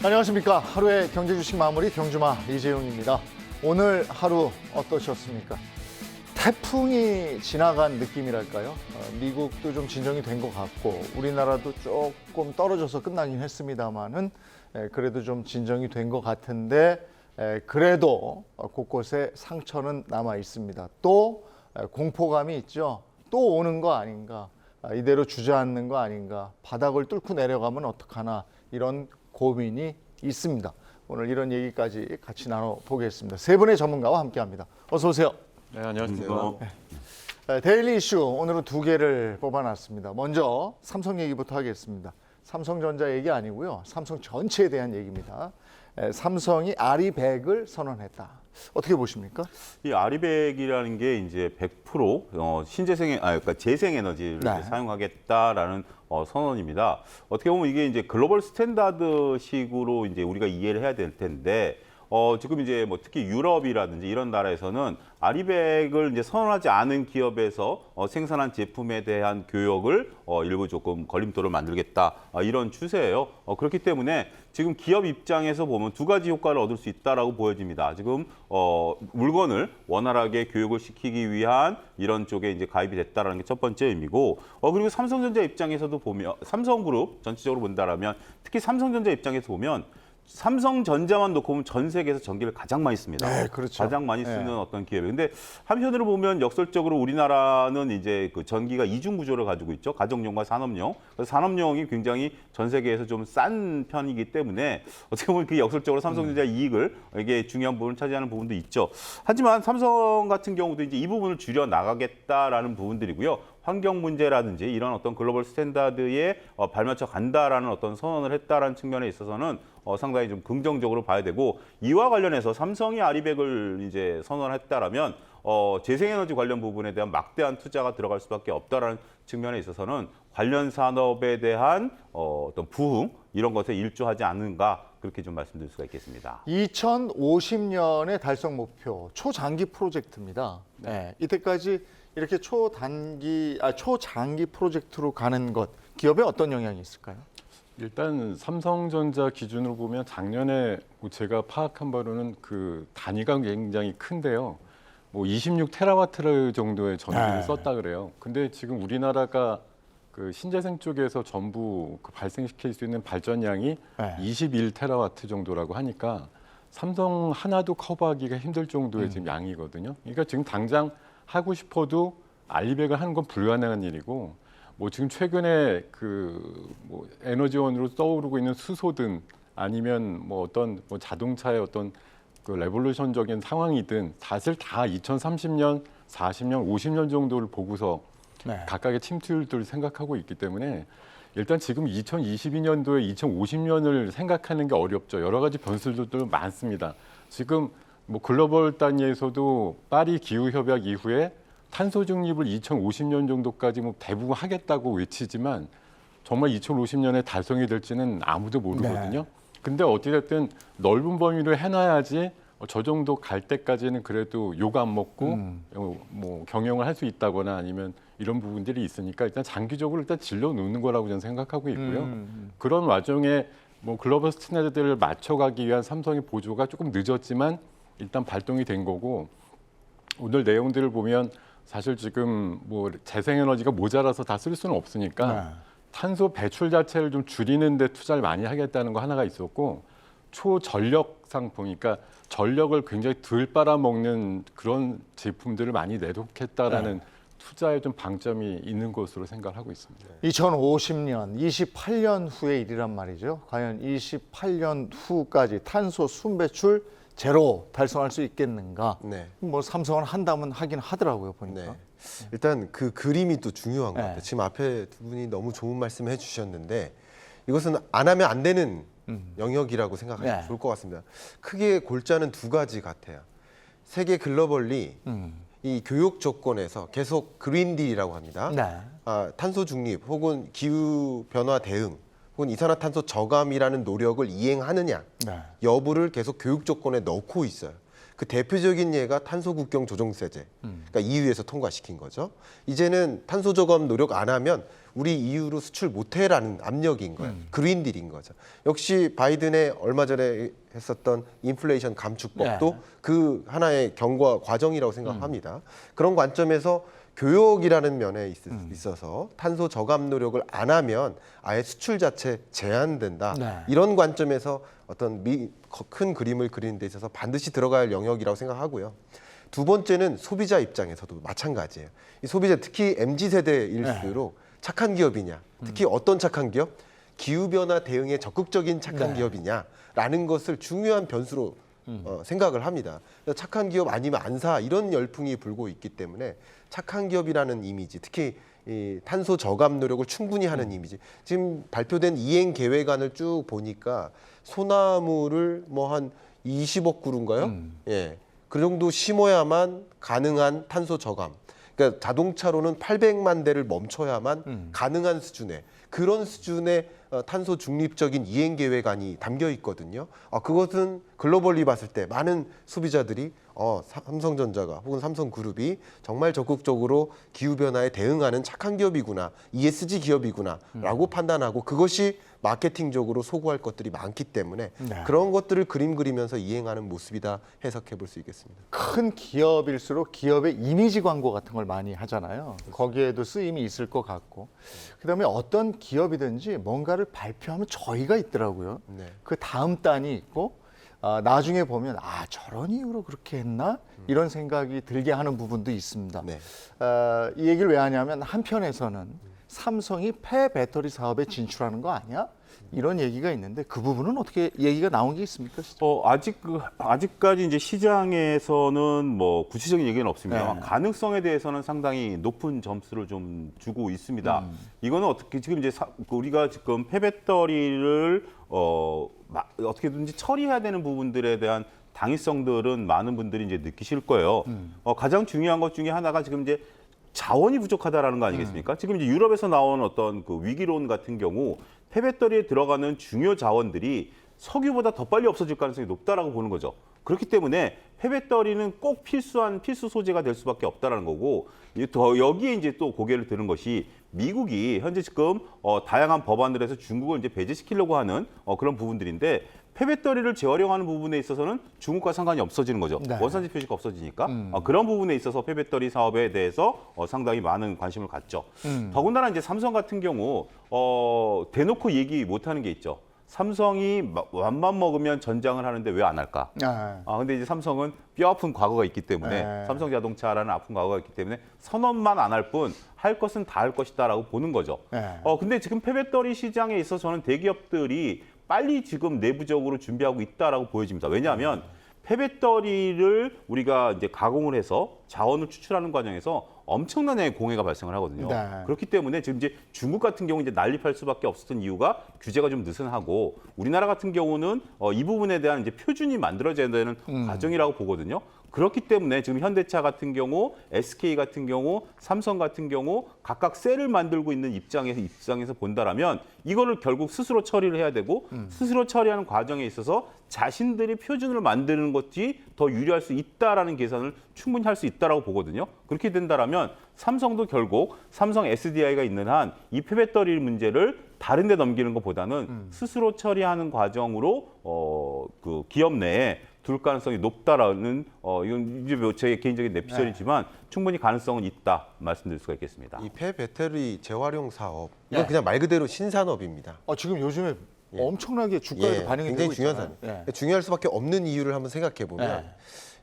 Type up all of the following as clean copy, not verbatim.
안녕하십니까. 하루의 경제 주식 마무리 경주마 이재용입니다. 오늘 하루 어떠셨습니까? 태풍이 지나간 느낌이랄까요? 미국도 좀 진정이 된 것 같고 우리나라도 조금 떨어져서 끝나긴 했습니다만은 그래도 좀 진정이 된 것 같은데 그래도 곳곳에 상처는 남아 있습니다. 또 공포감이 있죠. 또 오는 거 아닌가? 이대로 주저앉는 거 아닌가? 바닥을 뚫고 내려가면 어떡하나? 이런 고민이 있습니다. 오늘 이런 얘기까지 같이 나눠보겠습니다. 세 분의 전문가와 함께합니다. 어서 오세요. 네, 안녕하세요. 데일리 이슈 오늘은 두 개를 뽑아놨습니다. 먼저 삼성 얘기부터 하겠습니다. 삼성전자 얘기 아니고요. 삼성 전체에 대한 얘기입니다. 삼성이 아리백을 선언했다. 어떻게 보십니까? 이 아리백이라는 게 이제 100% 그러니까 재생에너지를 네. 사용하겠다라는 선언입니다. 어떻게 보면 이게 이제 글로벌 스탠다드식으로 이제 우리가 이해를 해야 될 텐데 지금 이제 뭐 특히 유럽이라든지 이런 나라에서는 아리백을 이제 선언하지 않은 기업에서 생산한 제품에 대한 교역을 일부 조금 걸림돌을 만들겠다 이런 추세예요. 그렇기 때문에 지금 기업 입장에서 보면 두 가지 효과를 얻을 수 있다라고 보여집니다. 지금 물건을 원활하게 교육을 시키기 위한 이런 쪽에 이제 가입이 됐다라는 게 첫 번째 의미고, 그리고 삼성전자 입장에서도 보면 삼성그룹 전체적으로 본다라면 특히 삼성전자 입장에서 보면. 삼성전자만 놓고 보면 전 세계에서 전기를 가장 많이 씁니다. 네, 그렇죠. 가장 많이 쓰는 네. 어떤 기업이에요. 근데 한편으로 보면 역설적으로 우리나라는 이제 그 전기가 이중 구조를 가지고 있죠. 가정용과 산업용. 그래서 산업용이 굉장히 전 세계에서 좀 싼 편이기 때문에 어떻게 보면 그 역설적으로 삼성전자 이익을 이게 중요한 부분을 차지하는 부분도 있죠. 하지만 삼성 같은 경우도 이제 이 부분을 줄여 나가겠다라는 부분들이고요. 환경 문제라든지 이런 어떤 글로벌 스탠다드에 발맞춰 간다라는 어떤 선언을 했다라는 측면에 있어서는 상당히 좀 긍정적으로 봐야 되고, 이와 관련해서 삼성이 아리백을 이제 선언했다라면 재생에너지 관련 부분에 대한 막대한 투자가 들어갈 수밖에 없다라는 측면에 있어서는 관련 산업에 대한 어떤 부흥 이런 것에 일조하지 않는가, 그렇게 좀 말씀드릴 수가 있겠습니다. 2050년의 달성 목표 초장기 프로젝트입니다. 네, 이때까지 이렇게 초장기 프로젝트로 가는 것 기업에 어떤 영향이 있을까요? 일단 삼성전자 기준으로 보면 작년에 뭐 제가 파악한 바로는 그 단위가 굉장히 큰데요. 뭐 26테라와트 정도의 전기를 네. 썼다 그래요. 근데 지금 우리나라가 그 신재생 쪽에서 전부 그 발생시킬 수 있는 발전량이 네. 21테라와트 정도라고 하니까 삼성 하나도 커버하기가 힘들 정도의 지금 양이거든요. 그러니까 지금 당장 하고 싶어도 아리백을 하는 건 불가능한 일이고, 뭐 지금 최근에 그 뭐 에너지원으로 떠오르고 있는 수소든 아니면 뭐 어떤 뭐 자동차의 어떤 그 레볼루션적인 상황이든 사실 다 2030년, 40년, 50년 정도를 보고서 네. 각각의 침투율들을 생각하고 있기 때문에 일단 지금 2022년도에 2050년을 생각하는 게 어렵죠. 여러 가지 변수들도 많습니다. 지금 뭐 글로벌 단위에서도 파리 기후 협약 이후에 탄소 중립을 2050년 정도까지 뭐 대부분 하겠다고 외치지만 정말 2050년에 달성이 될지는 아무도 모르거든요. 근데 어찌됐든 넓은 범위로 해놔야지 저 정도 갈 때까지는 그래도 욕 안 먹고 뭐 경영을 할 수 있다거나 아니면 이런 부분들이 있으니까 일단 장기적으로 일단 질러 놓는 거라고 저는 생각하고 있고요. 그런 와중에 뭐 글로벌 스탠다드를 맞춰가기 위한 삼성의 보조가 조금 늦었지만 일단 발동이 된 거고, 오늘 내용들을 보면 사실 지금 뭐 재생에너지가 모자라서 다 쓸 수는 없으니까 탄소 배출 자체를 좀 줄이는 데 투자를 많이 하겠다는 거 하나가 있었고, 초전력 상품, 그러니까 전력을 굉장히 덜 빨아먹는 그런 제품들을 많이 내놓겠다라는 투자에 좀 방점이 있는 것으로 생각하고 있습니다. 2050년, 28년 후의 일이란 말이죠. 과연 28년 후까지 탄소 순배출 제로 달성할 수 있겠는가? 네. 뭐 삼성은 한다면 하긴 하더라고요, 보니까. 네. 일단 그 그림이 또 중요한 것 네. 같아요. 지금 앞에 두 분이 너무 좋은 말씀을 해주셨는데 이것은 안 하면 안 되는 영역이라고 생각하시면 네. 좋을 것 같습니다. 크게 골자는 두 가지 같아요. 세계 글로벌리 이 교육 조건에서 계속 그린딜이라고 합니다. 네. 탄소 중립 혹은 기후 변화 대응 혹은 이산화탄소 저감이라는 노력을 이행하느냐 네. 여부를 계속 교육 조건에 넣고 있어요. 그 대표적인 예가 탄소 국경 조정세제. 그러니까 EU에서 통과시킨 거죠. 이제는 탄소 저감 노력 안 하면 우리 EU로 수출 못해라는 압력인 거예요. 그린딜인 거죠. 역시 바이든의 얼마 전에 했었던 인플레이션 감축법도 그 하나의 경과 과정이라고 생각합니다. 그런 관점에서 교역이라는 면에 있어서 탄소 저감 노력을 안 하면 아예 수출 자체 제한된다. 이런 관점에서 어떤 큰 그림을 그리는 데 있어서 반드시 들어가야 할 영역이라고 생각하고요. 두 번째는 소비자 입장에서도 마찬가지예요. 이 소비자 특히 MZ세대일수록 착한 기업이냐, 특히 어떤 착한 기업? 기후변화 대응에 적극적인 착한 기업이냐라는 것을 중요한 변수로 생각을 합니다. 착한 기업 아니면 안 사 이런 열풍이 불고 있기 때문에 착한 기업이라는 이미지, 특히 이 탄소 저감 노력을 충분히 하는 이미지. 지금 발표된 이행 계획안을 쭉 보니까 소나무를 뭐 한 20억 그루인가요? 예, 그 정도 심어야만 가능한 탄소 저감. 그러니까 자동차로는 800만 대를 멈춰야만 가능한 수준의 그런 수준의 탄소 중립적인 이행 계획안이 담겨 있거든요. 그것은 글로벌리 봤을 때 많은 소비자들이 삼성전자가 혹은 삼성그룹이 정말 적극적으로 기후변화에 대응하는 착한 기업이구나, ESG 기업이구나라고 판단하고 그것이 마케팅적으로 소구할 것들이 많기 때문에 그런 것들을 그림 그리면서 이행하는 모습이다 해석해 볼 수 있겠습니다. 큰 기업일수록 기업의 이미지 광고 같은 걸 많이 하잖아요. 거기에도 쓰임이 있을 것 같고. 그다음에 어떤 기업이든지 뭔가를 발표하면 저희가 있더라고요. 그 다음 단이 있고 나중에 보면 저런 이유로 그렇게 했나? 이런 생각이 들게 하는 부분도 있습니다. 이 얘기를 왜 하냐면 한편에서는 삼성이 폐배터리 사업에 진출하는 거 아니야? 이런 얘기가 있는데 그 부분은 어떻게 얘기가 나온 게 있습니까? 아직까지 이제 시장에서는 뭐 구체적인 얘기는 없습니다. 가능성에 대해서는 상당히 높은 점수를 좀 주고 있습니다. 이거는 어떻게 지금 이제 우리가 지금 폐배터리를 어떻게든지 처리해야 되는 부분들에 대한 당위성들은 많은 분들이 이제 느끼실 거예요. 가장 중요한 것 중에 하나가 지금 이제 자원이 부족하다라는 거 아니겠습니까? 지금 이제 유럽에서 나온 어떤 그 위기론 같은 경우 폐배터리에 들어가는 중요 자원들이 석유보다 더 빨리 없어질 가능성이 높다라고 보는 거죠. 그렇기 때문에 폐배터리는 꼭 필수한 필수 소재가 될 수밖에 없다라는 거고 여기에 이제 또 고개를 드는 것이 미국이 현재 지금 다양한 법안을 해서 중국을 이제 배제시키려고 하는 그런 부분들인데 폐배터리를 재활용하는 부분에 있어서는 중국과 상관이 없어지는 거죠. 원산지 표시가 없어지니까 그런 부분에 있어서 폐배터리 사업에 대해서 상당히 많은 관심을 갖죠. 더군다나 이제 삼성 같은 경우 대놓고 얘기 못하는 게 있죠. 삼성이 맘만 먹으면 전장을 하는데 왜 안 할까? 근데 이제 삼성은 뼈 아픈 과거가 있기 때문에 삼성자동차라는 아픈 과거가 있기 때문에 선언만 안 할 뿐 할 것은 다 할 것이다라고 보는 거죠. 근데 지금 폐배터리 시장에 있어서 저는 대기업들이 빨리 지금 내부적으로 준비하고 있다라고 보여집니다. 왜냐하면 폐배터리를 우리가 이제 가공을 해서 자원을 추출하는 과정에서 엄청난 공해가 발생을 하거든요. 그렇기 때문에 지금 이제 중국 같은 경우 이제 난립할 수밖에 없었던 이유가 규제가 좀 느슨하고 우리나라 같은 경우는 이 부분에 대한 이제 표준이 만들어져야 되는 과정이라고 보거든요. 그렇기 때문에 지금 현대차 같은 경우, SK 같은 경우, 삼성 같은 경우 각각 셀을 만들고 있는 입장에서 본다라면 이거를 결국 스스로 처리를 해야 되고 스스로 처리하는 과정에 있어서 자신들이 표준을 만드는 것이 더 유리할 수 있다라는 계산을 충분히 할 수 있다라고 보거든요. 그렇게 된다라면 삼성도 결국 삼성 SDI가 있는 한 이 폐배터리 문제를 다른 데 넘기는 것보다는 스스로 처리하는 과정으로 그 기업 내에 둘 가능성이 높다라는 이건 이제 제 개인적인 내피셜이지만 충분히 가능성은 있다 말씀드릴 수가 있겠습니다. 이 폐배터리 재활용 사업 이건 그냥 말 그대로 신산업입니다. 지금 요즘에 엄청나게 주가에도 반영이 되고 굉장히 중요한 있잖아요. 사업. 중요할 수밖에 없는 이유를 한번 생각해 보면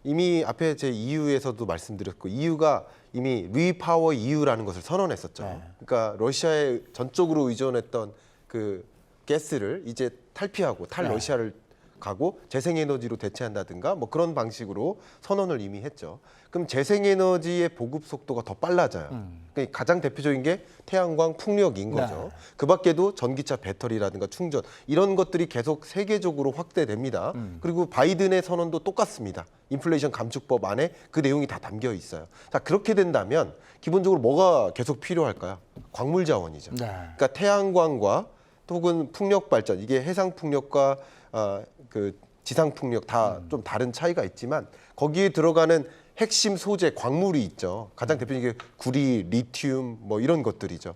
이미 앞에 제 EU에서도 말씀드렸고 EU가 이미 리파워 EU라는 것을 선언했었죠. 그러니까 러시아에 전적으로 의존했던 그 가스를 이제 탈피하고 탈러시아를 가고 재생에너지로 대체한다든가 뭐 그런 방식으로 선언을 이미 했죠. 그럼 재생에너지의 보급 속도가 더 빨라져요. 그러니까 가장 대표적인 게 태양광, 풍력인 거죠. 그 밖에도 전기차 배터리라든가 충전 이런 것들이 계속 세계적으로 확대됩니다. 그리고 바이든의 선언도 똑같습니다. 인플레이션 감축법 안에 그 내용이 다 담겨 있어요. 자, 그렇게 된다면 기본적으로 뭐가 계속 필요할까요? 광물 자원이죠. 그러니까 태양광과 혹은 풍력 발전, 이게 해상 풍력과 그 지상풍력 다 좀 다른 차이가 있지만 거기에 들어가는 핵심 소재 광물이 있죠. 가장 대표적인 게 구리, 리튬 뭐 이런 것들이죠.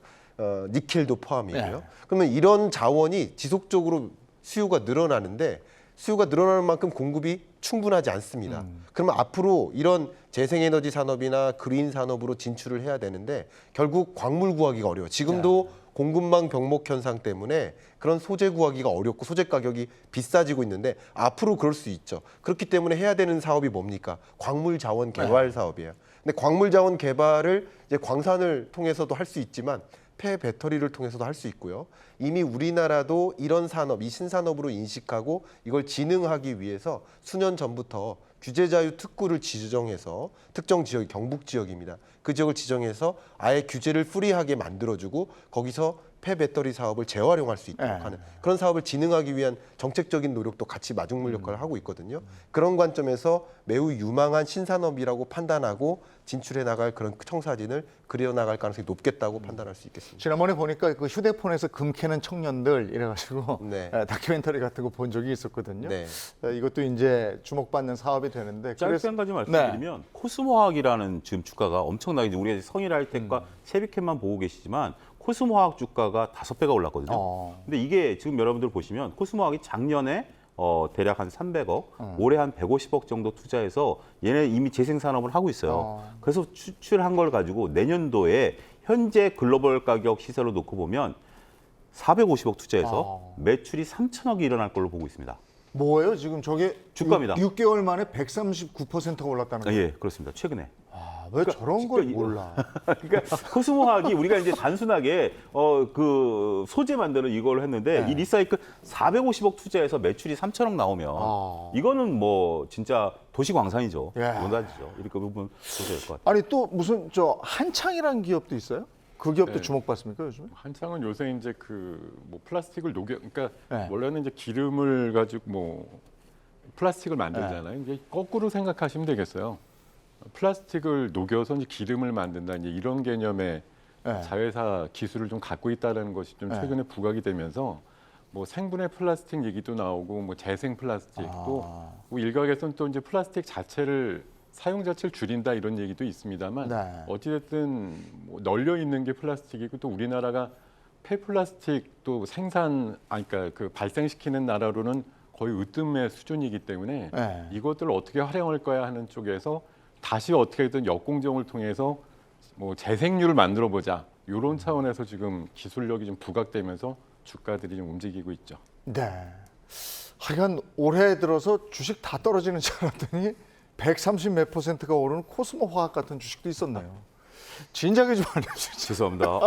니켈도 포함이고요. 네. 그러면 이런 자원이 지속적으로 수요가 늘어나는데 수요가 늘어나는 만큼 공급이 충분하지 않습니다. 그러면 앞으로 이런 재생에너지 산업이나 그린 산업으로 진출을 해야 되는데 결국 광물 구하기가 어려워요. 지금도 공급망 병목 현상 때문에 그런 소재 구하기가 어렵고 소재 가격이 비싸지고 있는데 앞으로 그럴 수 있죠. 그렇기 때문에 해야 되는 사업이 뭡니까? 광물 자원 개발 사업이에요. 근데 광물 자원 개발을 이제 광산을 통해서도 할 수 있지만 폐 배터리를 통해서도 할 수 있고요. 이미 우리나라도 이런 산업, 이 신산업으로 인식하고 이걸 진흥하기 위해서 수년 전부터 규제자유 특구를 지정해서 특정 지역이 경북 지역입니다. 그 지역을 지정해서 아예 규제를 프리하게 만들어주고 거기서 폐배터리 사업을 재활용할 수 있도록 네. 하는 그런 사업을 진흥하기 위한 정책적인 노력도 같이 마중물 역할을 하고 있거든요. 그런 관점에서 매우 유망한 신산업이라고 판단하고 진출해 나갈 그런 청사진을 그려 나갈 가능성이 높겠다고 판단할 수 있겠습니다. 지난번에 보니까 그 휴대폰에서 금 캐는 청년들 이래가지고 네. 다큐멘터리 같은 거 본 적이 있었거든요. 네. 이것도 이제 주목받는 사업이 되는데 짧게 한 가지 말씀드리면 코스모화학이라는 지금 주가가 엄청나게 이제 우리가 성일 하이텍과 세비캠만 보고 계시지만 코스모화학 주가가 5배가 올랐거든요. 근데 이게 지금 여러분들 보시면 코스모화학이 작년에 대략 한 300억, 올해 한 150억 정도 투자해서 얘네 이미 재생산업을 하고 있어요. 그래서 추출한 걸 가지고 내년도에 현재 글로벌 가격 시세로 놓고 보면 450억 투자해서 매출이 3천억이 일어날 걸로 보고 있습니다. 뭐예요? 지금 저게 주가입니다. 6개월 만에 139%가 올랐다는 거예요. 예, 그렇습니다. 최근에. 왜 저런 걸 진짜 몰라? 그러니까 코스모화학이 우리가 이제 단순하게 그 소재 만드는 이걸 했는데 이 리사이클 450억 투자해서 매출이 3천억 나오면 이거는 뭐 진짜 도시광산이죠. 예. 원단지죠. 이렇게 보면 보셔야 될 것 같아요. 아니 또 무슨 저 한창이라는 기업도 있어요? 그 기업도 네. 주목받습니까 요즘에? 한창은 요새 이제 그 뭐 플라스틱을 녹여, 그러니까 네. 원래는 이제 기름을 가지고 뭐 플라스틱을 만들잖아요. 이제 거꾸로 생각하시면 되겠어요. 플라스틱을 녹여서 이제 기름을 만든다, 이제 이런 개념의 네. 자회사 기술을 좀 갖고 있다는 것이 좀 네. 최근에 부각이 되면서 뭐 생분해 플라스틱 얘기도 나오고 뭐 재생 플라스틱 또 뭐 일각에서는 또 이제 플라스틱 자체를 사용 자체를 줄인다 이런 얘기도 있습니다만 네. 어찌됐든 뭐 널려 있는 게 플라스틱이고 또 우리나라가 폐플라스틱 또 그러니까 그 발생시키는 나라로는 거의 으뜸의 수준이기 때문에 네. 이것들을 어떻게 활용할 거야 하는 쪽에서 다시 어떻게든 역공정을 통해서 뭐 재생률을 만들어 보자 이런 차원에서 지금 기술력이 좀 부각되면서 주가들이 좀 움직이고 있죠. 네. 하여간 올해 들어서 주식 다 떨어지는 줄 알았더니 130 몇 %가 오르는 코스모 화학 같은 주식도 있었네요. 진작에 좀 알려주세요. 죄송합니다.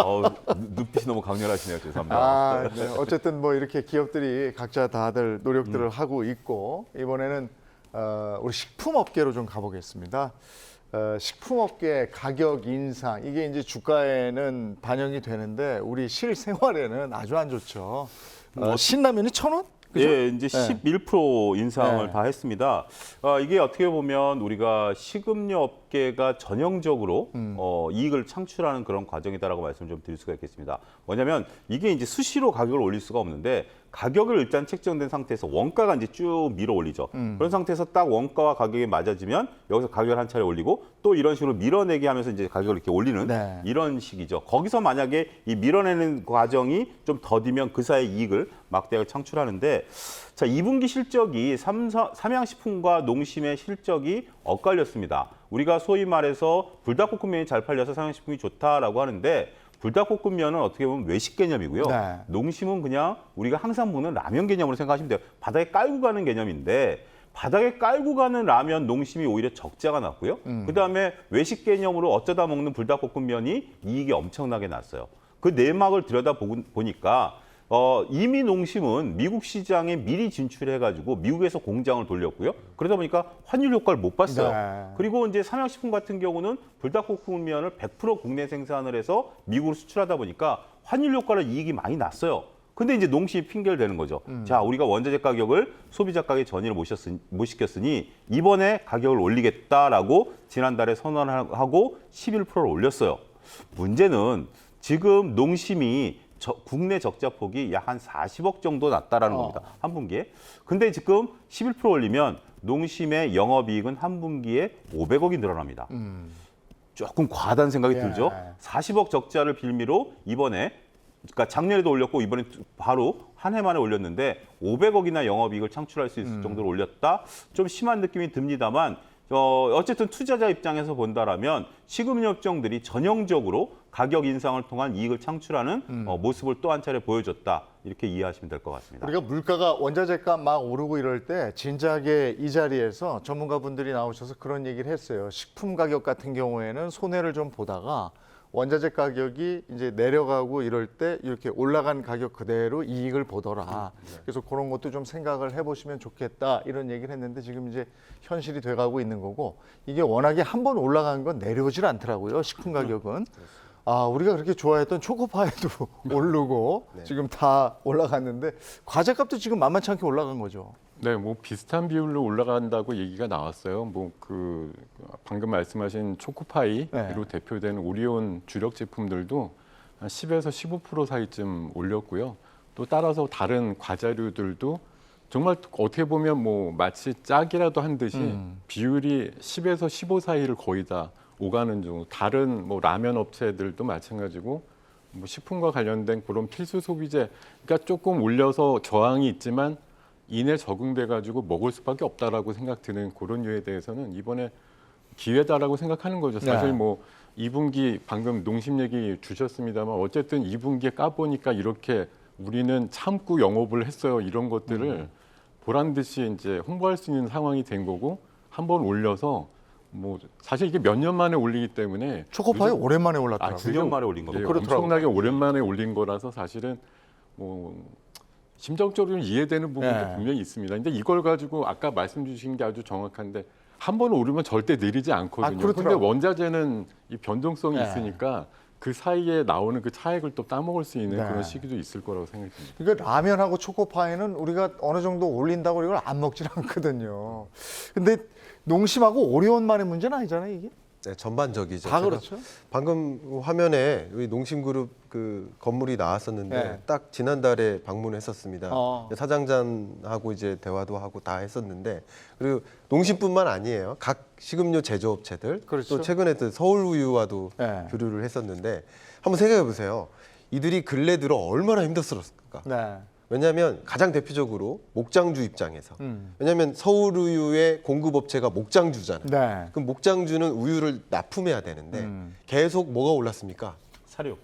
눈빛이 너무 강렬하시네요. 죄송합니다. 아, 네. 어쨌든 뭐 이렇게 기업들이 각자 다들 노력들을 하고 있고 이번에는 우리 식품업계로 좀 가보겠습니다. 식품업계 가격 인상 이게 이제 주가에는 반영이 되는데 우리 실생활에는 아주 안 좋죠. 신라면이 1,000원? 그죠? 예, 이제 11% 인상을 네. 다 했습니다. 이게 어떻게 보면 우리가 식음료 업계가 전형적으로 이익을 창출하는 그런 과정이다라고 말씀 좀 드릴 수가 있겠습니다. 뭐냐면 이게 이제 수시로 가격을 올릴 수가 없는데 가격을 일단 책정된 상태에서 원가가 이제 쭉 밀어 올리죠. 그런 상태에서 딱 원가와 가격이 맞아지면 여기서 가격을 한 차례 올리고 또 이런 식으로 밀어내게 하면서 이제 가격을 이렇게 올리는 네. 이런 식이죠. 거기서 만약에 이 밀어내는 과정이 좀 더디면 그 사이 이익을 막대하게 창출하는데 자, 2분기 실적이 삼양식품과 농심의 실적이 엇갈렸습니다. 우리가 소위 말해서 불닭볶음면이 잘 팔려서 삼양식품이 좋다라고 하는데 불닭볶음면은 어떻게 보면 외식 개념이고요. 네. 농심은 그냥 우리가 항상 보는 라면 개념으로 생각하시면 돼요. 바닥에 깔고 가는 개념인데 바닥에 깔고 가는 라면 농심이 오히려 적자가 났고요. 그다음에 외식 개념으로 어쩌다 먹는 불닭볶음면이 이익이 엄청나게 났어요. 그 내막을 들여다보니까 이미 농심은 미국 시장에 미리 진출해가지고 미국에서 공장을 돌렸고요. 그러다 보니까 환율 효과를 못 봤어요. 네. 그리고 이제 삼양식품 같은 경우는 불닭볶음면을 100% 국내 생산을 해서 미국으로 수출하다 보니까 환율 효과를 이익이 많이 났어요. 근데 이제 농심이 핑계를 대는 거죠. 자, 우리가 원자재 가격을 소비자 가격 전이를 못 시켰으니 이번에 가격을 올리겠다라고 지난달에 선언을 하고 11%를 올렸어요. 문제는 지금 농심이 국내 적자 폭이 약 한 40억 정도 났다라는 겁니다. 어. 한 분기에. 근데 지금 11% 올리면 농심의 영업이익은 한 분기에 500억이 늘어납니다. 조금 과하다는 생각이 예. 들죠. 40억 적자를 빌미로 이번에 그러니까 작년에도 올렸고 이번에 바로 한 해 만에 올렸는데 500억이나 영업이익을 창출할 수 있을 정도로 올렸다. 좀 심한 느낌이 듭니다만 어쨌든 투자자 입장에서 본다라면 식음료업종들이 전형적으로 가격 인상을 통한 이익을 창출하는 모습을 또 한 차례 보여줬다. 이렇게 이해하시면 될 것 같습니다. 우리가 물가가 원자재값 막 오르고 이럴 때 진작에 이 자리에서 전문가분들이 나오셔서 그런 얘기를 했어요. 식품 가격 같은 경우에는 손해를 좀 보다가 원자재 가격이 이제 내려가고 이럴 때 이렇게 올라간 가격 그대로 이익을 보더라. 그래서 그런 것도 좀 생각을 해보시면 좋겠다 이런 얘기를 했는데 지금 이제 현실이 돼가고 있는 거고 이게 워낙에 한 번 올라간 건 내려오질 않더라고요. 식품 가격은. 아, 우리가 그렇게 좋아했던 초코파이도 오르고 지금 다 올라갔는데 과자값도 지금 만만치 않게 올라간 거죠. 네, 뭐 비슷한 비율로 올라간다고 얘기가 나왔어요. 뭐 그 방금 말씀하신 초코파이로 네. 대표되는 오리온 주력 제품들도 한 10에서 15% 사이쯤 올렸고요. 또 따라서 다른 과자류들도 정말 어떻게 보면 뭐 마치 짝이라도 한 듯이 비율이 10에서 15 사이를 거의 다 오가는 정도. 다른 뭐 라면 업체들도 마찬가지고 뭐 식품과 관련된 그런 필수 소비재, 그러니까 조금 올려서 저항이 있지만 이내 적응돼 가지고 먹을 수밖에 없다라고 생각드는 그런 류에 대해서는 이번에 기회다라고 생각하는 거죠. 사실 네. 뭐 2분기 방금 농심 얘기 주셨습니다만 어쨌든 2분기에 까보니까 이렇게 우리는 참고 영업을 했어요. 이런 것들을 보란 듯이 이제 홍보할 수 있는 상황이 된 거고 한번 올려서 뭐 사실 이게 몇 년 만에 올리기 때문에 초코파이 오랜만에 올랐더라고요. 9년 만에 올린 예, 겁니다. 그렇더라고요. 엄청나게 오랜만에 올린 거라서 사실은 뭐 심정적으로 이해되는 부분도 네. 분명히 있습니다. 근데 이걸 가지고 아까 말씀 주신 게 아주 정확한데 한 번 오르면 절대 내리지 않거든요. 근데 그렇더라고요. 원자재는 이 변동성이 네. 있으니까 그 사이에 나오는 그 차액을 또 따먹을 수 있는 네. 그런 시기도 있을 거라고 생각이 듭니다. 그러니까 라면하고 초코파이는 우리가 어느 정도 올린다고 이걸 안 먹질 않거든요. 근데 농심하고 오리온만의 문제는 아니잖아요, 이게. 네, 전반적이죠. 다 제가 그렇죠. 방금 화면에 우리 농심그룹 그 건물이 나왔었는데 네. 딱 지난달에 방문했었습니다. 어. 사장님하고 이제 대화도 하고 다 했었는데 그리고 농심뿐만 아니에요. 각 식음료 제조업체들 그렇죠. 또 최근에 또 서울우유와도 네. 교류를 했었는데 한번 생각해 보세요. 이들이 근래 들어 얼마나 힘들었을까? 네. 왜냐하면 가장 대표적으로 목장주 입장에서 왜냐하면 서울우유의 공급업체가 목장주잖아요. 네. 그럼 목장주는 우유를 납품해야 되는데 계속 뭐가 올랐습니까?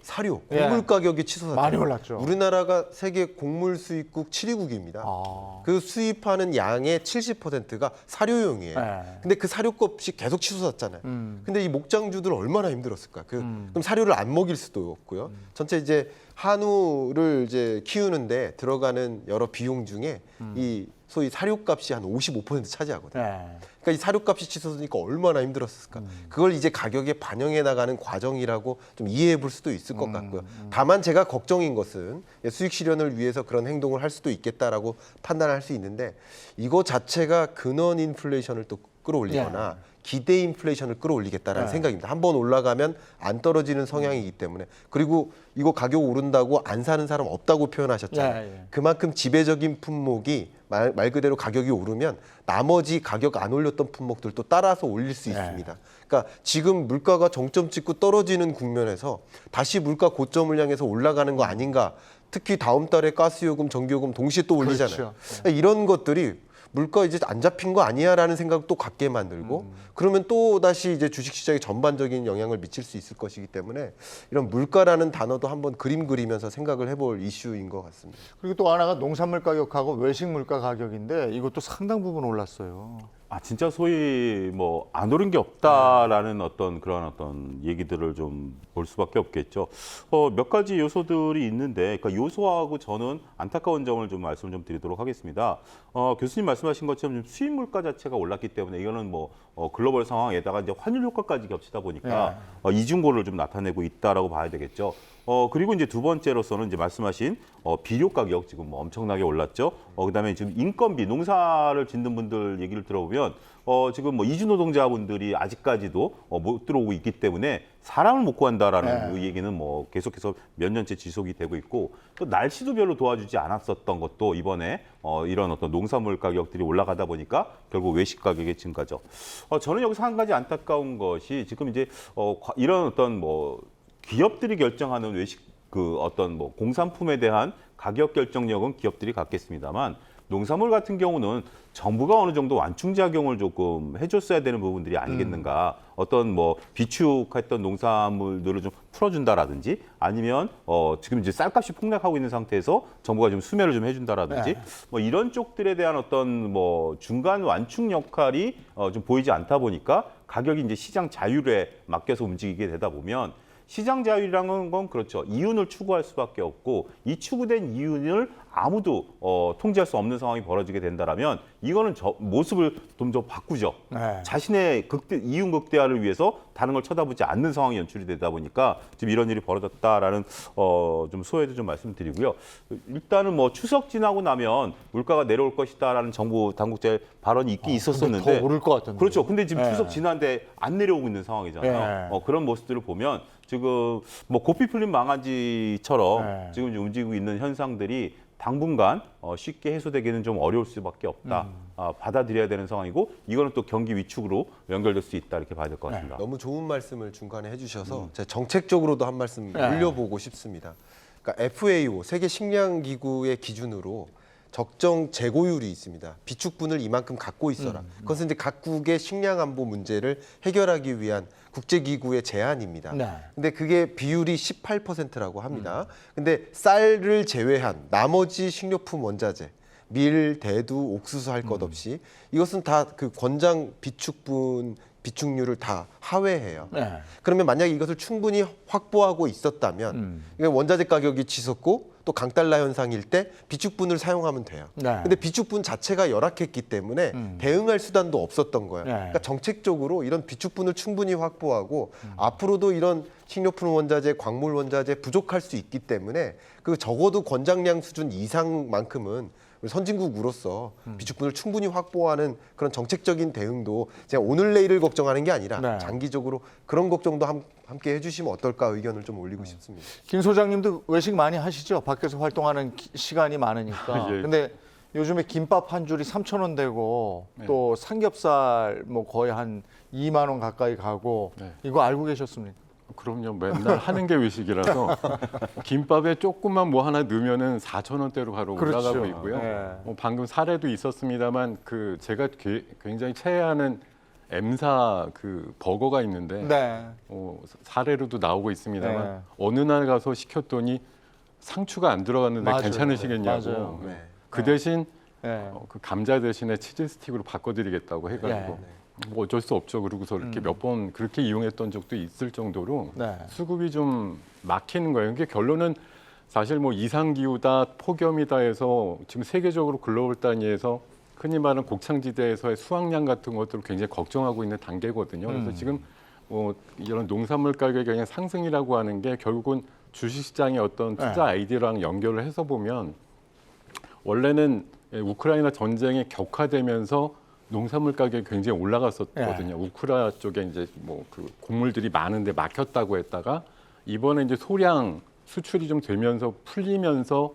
사료. 예. 곡물 가격이 치솟았죠. 많이 올랐죠. 우리나라가 세계 곡물 수입국 7위국입니다. 아. 그 수입하는 양의 70%가 사료용이에요. 네. 근데 그 사료값이 계속 치솟았잖아요. 근데 이 목장주들 얼마나 힘들었을까? 그럼 사료를 안 먹일 수도 없고요. 전체 이제 한우를 이제 키우는데 들어가는 여러 비용 중에 이 소위 사료값이 한 55% 차지하거든요. 네. 그러니까 이 사료값이 치솟으니까 얼마나 힘들었을까. 그걸 이제 가격에 반영해 나가는 과정이라고 좀 이해해 볼 수도 있을 것 같고요. 다만 제가 걱정인 것은 수익 실현을 위해서 그런 행동을 할 수도 있겠다라고 판단할 수 있는데 이거 자체가 근원 인플레이션을 또 끌어올리거나 기대 인플레이션을 끌어올리겠다라는 네. 생각입니다. 한번 올라가면 안 떨어지는 성향이기 때문에 그리고 이거 가격 오른다고 안 사는 사람 없다고 표현하셨잖아요. 예, 예. 그만큼 지배적인 품목이 말 그대로 가격이 오르면 나머지 가격 안 올렸던 품목들도 따라서 올릴 수 있습니다. 그러니까 지금 물가가 정점 찍고 떨어지는 국면에서 다시 물가 고점을 향해서 올라가는 거 아닌가. 특히 다음 달에 가스요금, 전기요금 동시에 또 올리잖아요. 그렇죠. 그러니까 이런 것들이 물가 이제 안 잡힌 거 아니야라는 생각도 갖게 만들고 그러면 또 다시 이제 주식 시장에 전반적인 영향을 미칠 수 있을 것이기 때문에 이런 물가라는 단어도 한번 그림 그리면서 생각을 해볼 이슈인 것 같습니다. 그리고 또 하나가 농산물 가격하고 외식 물가 가격인데 이것도 상당 부분 올랐어요. 아 진짜 소위 뭐 안 오른 게 없다라는 어떤 그런 어떤 얘기들을 좀 볼 수밖에 없겠죠. 몇 가지 요소들이 있는데, 그러니까 요소하고 저는 안타까운 점을 좀 말씀을 좀 드리도록 하겠습니다. 교수님 말씀하신 것처럼 수입 물가 자체가 올랐기 때문에 이거는 뭐 글로벌 상황에다가 이제 환율 효과까지 겹치다 보니까 이중고를 좀 나타내고 있다라고 봐야 되겠죠. 그리고 이제 두 번째로서는 이제 말씀하신 비료 가격 지금 뭐 엄청나게 올랐죠. 그다음에 지금 인건비, 농사를 짓는 분들 얘기를 들어보면 지금 뭐 이주 노동자분들이 아직까지도 못 들어오고 있기 때문에 사람을 못 구한다라는 그 얘기는 뭐 계속해서 몇 년째 지속이 되고 있고, 또 날씨도 별로 도와주지 않았었던 것도 이번에 이런 어떤 농산물 가격들이 올라가다 보니까 결국 외식 가격의 증가죠. 저는 여기서 한 가지 안타까운 것이 지금 이제 이런 어떤 뭐 기업들이 결정하는 외식 그 어떤 뭐 공산품에 대한 가격 결정력은 기업들이 갖겠습니다만, 농산물 같은 경우는 정부가 어느 정도 완충작용을 조금 해줬어야 되는 부분들이 아니겠는가. 어떤 뭐 비축했던 농산물들을 좀 풀어준다라든지, 아니면 지금 이제 쌀값이 폭락하고 있는 상태에서 정부가 좀 수매를 좀 해준다라든지, 뭐 이런 쪽들에 대한 어떤 뭐 중간 완충 역할이 좀 보이지 않다 보니까 가격이 이제 시장 자율에 맡겨서 움직이게 되다 보면, 시장 자율이라는 건 그렇죠. 이윤을 추구할 수밖에 없고, 이 추구된 이윤을 아무도 통제할 수 없는 상황이 벌어지게 된다라면, 이거는 모습을 좀 더 바꾸죠. 네. 자신의 이윤 극대화를 위해서 다른 걸 쳐다보지 않는 상황이 연출이 되다 보니까 지금 이런 일이 벌어졌다라는 좀 소회도 좀 말씀드리고요. 일단은 뭐 추석 지나고 나면 물가가 내려올 것이다라는 정부 당국자의 발언이 있긴 있었었는데, 더 오를 것 같은데. 그렇죠. 근데 지금 네. 추석 지났는데 안 내려오고 있는 상황이잖아요. 네. 그런 모습들을 보면 지금 뭐 고삐 풀린 망아지처럼 네. 지금 이제 움직이고 있는 현상들이 당분간 쉽게 해소되기는 좀 어려울 수밖에 없다. 받아들여야 되는 상황이고, 이거는 또 경기 위축으로 연결될 수 있다, 이렇게 봐야 될 것 같습니다. 너무 좋은 말씀을 중간에 해주셔서 제가 정책적으로도 한 말씀 올려보고 싶습니다. 그러니까 FAO 세계 식량 기구의 기준으로 적정 재고율이 있습니다. 비축분을 이만큼 갖고 있어라. 그것은 이제 각국의 식량 안보 문제를 해결하기 위한 국제기구의 제안입니다. 네. 근데 그게 비율이 18%라고 합니다. 근데 쌀을 제외한 나머지 식료품 원자재, 밀, 대두, 옥수수 할 것 없이 이것은 다 그 권장 비축률을 다 하회해요. 네. 그러면 만약에 이것을 충분히 확보하고 있었다면 이게 원자재 가격이 치솟고 또 강달러 현상일 때 비축분을 사용하면 돼요. 네. 근데 비축분 자체가 열악했기 때문에 대응할 수단도 없었던 거예요. 네. 그러니까 정책적으로 이런 비축분을 충분히 확보하고 앞으로도 이런 식료품 원자재, 광물 원자재 부족할 수 있기 때문에 그 적어도 권장량 수준 이상만큼은 선진국으로서 비축분을 충분히 확보하는 그런 정책적인 대응도 제가 오늘 내일을 걱정하는 게 아니라 네. 장기적으로 그런 걱정도 함께 해주시면 어떨까 의견을 좀 올리고 싶습니다. 김 소장님도 외식 많이 하시죠? 밖에서 활동하는 시간이 많으니까. 예. 근데 요즘에 김밥 한 줄이 3,000원 되고 네. 또 삼겹살 뭐 거의 한 2만 원 가까이 가고 네. 이거 알고 계셨습니까? 그럼요. 맨날 하는 게 외식이라서 김밥에 조금만 뭐 하나 넣으면은 4,000원대로 바로 그렇죠. 올라가고 있고요. 네. 방금 사례도 있었습니다만 그 제가 굉장히 최애하는 M사 그 버거가 있는데 네. 사례로도 나오고 있습니다만 네. 어느 날 가서 시켰더니 상추가 안 들어갔는데 맞아요. 괜찮으시겠냐고. 맞아요. 네. 그 대신 네. 그 감자 대신에 치즈 스틱으로 바꿔드리겠다고 해가지고 네. 뭐 어쩔 수 없죠. 그러고서 이렇게 몇 번 그렇게 이용했던 적도 있을 정도로 네. 수급이 좀 막히는 거예요. 이게 결론은 사실 뭐 이상기후다, 폭염이다 해서 지금 세계적으로 글로벌 단위에서 흔히 말하는 곡창지대에서의 수확량 같은 것들을 굉장히 걱정하고 있는 단계거든요. 그래서 지금 뭐 이런 농산물 가격의 그냥 상승이라고 하는 게 결국은 주식시장의 어떤 투자 아이디어랑 연결을 해서 보면 원래는 우크라이나 전쟁이 격화되면서 농산물 가격이 굉장히 올라갔었거든요. 우크라 쪽에 이제 뭐 그 곡물들이 많은데 막혔다고 했다가 이번에 이제 소량 수출이 좀 되면서 풀리면서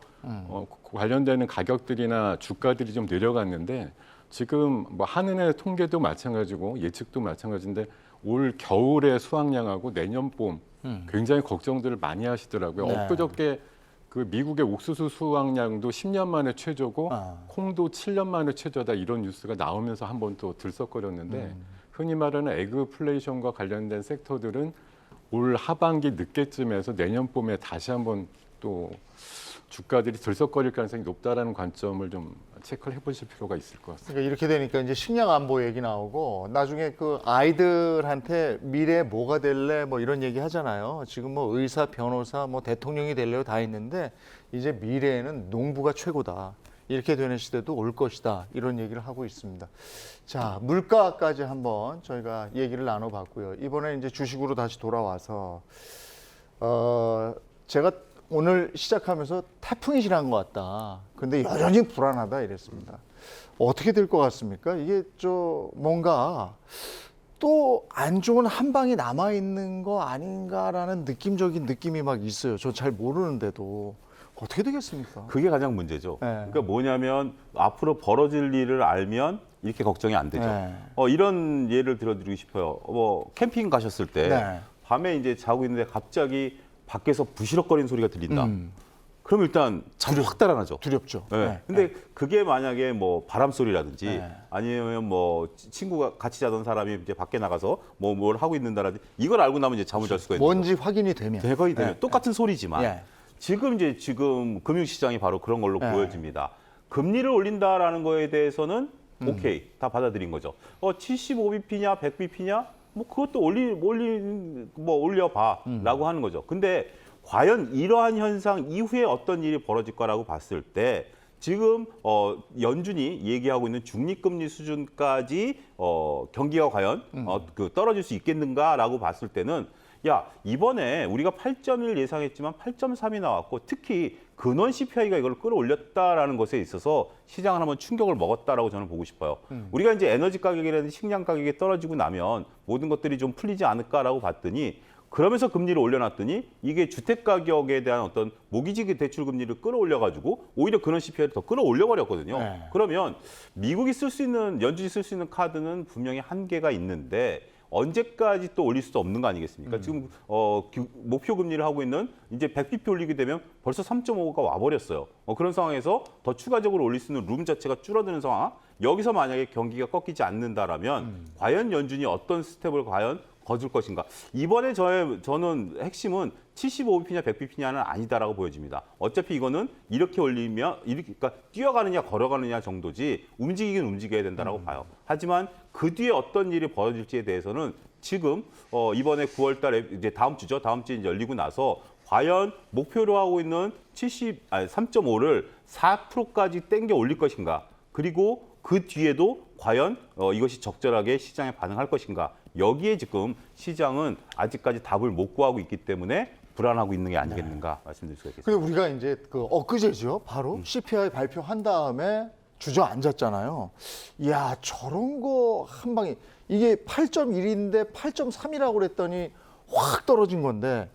관련되는 가격들이나 주가들이 좀 내려갔는데 지금 뭐 한은의 통계도 마찬가지고 예측도 마찬가지인데 올 겨울의 수확량하고 내년 봄 굉장히 걱정들을 많이 하시더라고요. 네. 엊그저께 그 미국의 옥수수 수확량도 10년 만에 최저고 콩도 7년 만에 최저다 이런 뉴스가 나오면서 한번 또 들썩거렸는데 흔히 말하는 에그플레이션과 관련된 섹터들은 올 하반기 늦게쯤에서 내년 봄에 다시 한번 또 주가들이 들썩거릴 가능성이 높다라는 관점을 좀 체크를 해보실 필요가 있을 것 같습니다. 그러니까 이렇게 되니까 이제 식량 안보 얘기 나오고 나중에 그 아이들한테 미래 뭐가 될래 뭐 이런 얘기 하잖아요. 지금 뭐 의사, 변호사, 뭐 대통령이 될래요 다 있는데 이제 미래에는 농부가 최고다. 이렇게 되는 시대도 올 것이다. 이런 얘기를 하고 있습니다. 자, 물가까지 한번 저희가 얘기를 나눠봤고요. 이번에 이제 주식으로 다시 돌아와서 제가 오늘 시작하면서 태풍이 지난 것 같다. 근데 여전히 불안하다 이랬습니다. 어떻게 될 것 같습니까? 이게 뭔가 또 안 좋은 한 방이 남아 있는 거 아닌가라는 느낌적인 느낌이 막 있어요. 저 잘 모르는데도 어떻게 되겠습니까? 그게 가장 문제죠. 네. 그러니까 뭐냐면 앞으로 벌어질 일을 알면 이렇게 걱정이 안 되죠. 네. 이런 예를 들어드리고 싶어요. 캠핑 가셨을 때 네. 밤에 이제 자고 있는데 갑자기 밖에서 부시럭거리는 소리가 들린다. 그럼 일단 잠이 확 달아나죠. 두렵죠. 네. 네. 근데 그게 만약에 뭐 바람 소리라든지 네. 아니면 뭐 친구가 같이 자던 사람이 이제 밖에 나가서 뭘 하고 있는다라든지 이걸 알고 나면 이제 잠을 잘 수가 있는 뭔지 확인이 되면. 대거이 되면 네. 똑같은 소리지만 네. 지금 금융시장이 바로 그런 걸로 네. 보여집니다. 금리를 올린다라는 거에 대해서는 오케이 다 받아들인 거죠. 75bp냐 100bp냐 뭐 그것도 올려봐라고 하는 거죠. 근데 과연 이러한 현상 이후에 어떤 일이 벌어질 거라고 봤을 때 지금 연준이 얘기하고 있는 중립금리 수준까지 경기가 과연 떨어질 수 있겠는가라고 봤을 때는 야 이번에 우리가 8.1 예상했지만 8.3이 나왔고 특히 근원 CPI가 이걸 끌어올렸다라는 것에 있어서 시장은 한번 충격을 먹었다라고 저는 보고 싶어요. 우리가 이제 에너지 가격이라든지 식량 가격이 떨어지고 나면 모든 것들이 좀 풀리지 않을까라고 봤더니 그러면서 금리를 올려놨더니 이게 주택 가격에 대한 어떤 모기지 대출 금리를 끌어올려가지고 오히려 그런 CPI를 더 끌어올려버렸거든요. 네. 그러면 미국이 쓸 수 있는 연준이 쓸 수 있는 카드는 분명히 한계가 있는데 언제까지 또 올릴 수도 없는 거 아니겠습니까? 지금 목표 금리를 하고 있는 이제 100bp 올리게 되면 벌써 3.5가 와버렸어요. 그런 상황에서 더 추가적으로 올릴 수 있는 룸 자체가 줄어드는 상황. 여기서 만약에 경기가 꺾이지 않는다라면 과연 연준이 어떤 스텝을 과연 거둘 것인가. 이번에 저는 핵심은 75bp냐 100bp냐는 아니다라고 보여집니다. 어차피 이거는 이렇게 올리면 그러니까 뛰어가느냐 걸어가느냐 정도지 움직이긴 움직여야 된다라고 봐요. 하지만 그 뒤에 어떤 일이 벌어질지에 대해서는 지금 이번에 9월 달에 이제 다음 주죠. 다음 주에 열리고 나서 과연 목표로 하고 있는 3.5를 4%까지 땡겨 올릴 것인가. 그리고 그 뒤에도 과연 이것이 적절하게 시장에 반응할 것인가. 여기에 지금 시장은 아직까지 답을 못 구하고 있기 때문에 불안하고 있는 게 아니겠는가 말씀드릴 수가 있겠습니다. 근데 우리가 이제 엊그제죠. 바로 CPI 발표한 다음에 주저앉았잖아요. 이야, 저런 거 한 방에 이게 8.1인데 8.3이라고 그랬더니 확 떨어진 건데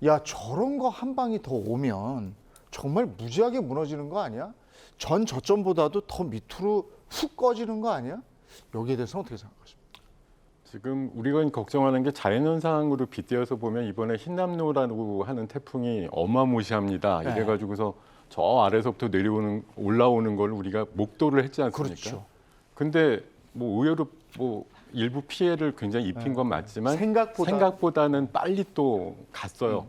야, 저런 거 한 방이 더 오면 정말 무지하게 무너지는 거 아니야? 전 저점보다도 더 밑으로 훅 꺼지는 거 아니야? 여기에 대해서 어떻게 생각하십니까? 지금 우리가 걱정하는 게 자연현상으로 빗대어서 보면 이번에 흰남노라고 하는 태풍이 어마무시합니다. 네. 이래가지고서 저 아래서부터 올라오는 걸 우리가 목도를 했지 않습니까? 그렇죠. 근데 뭐 의외로 뭐 일부 피해를 굉장히 입힌 건 맞지만 생각보다는 빨리 또 갔어요.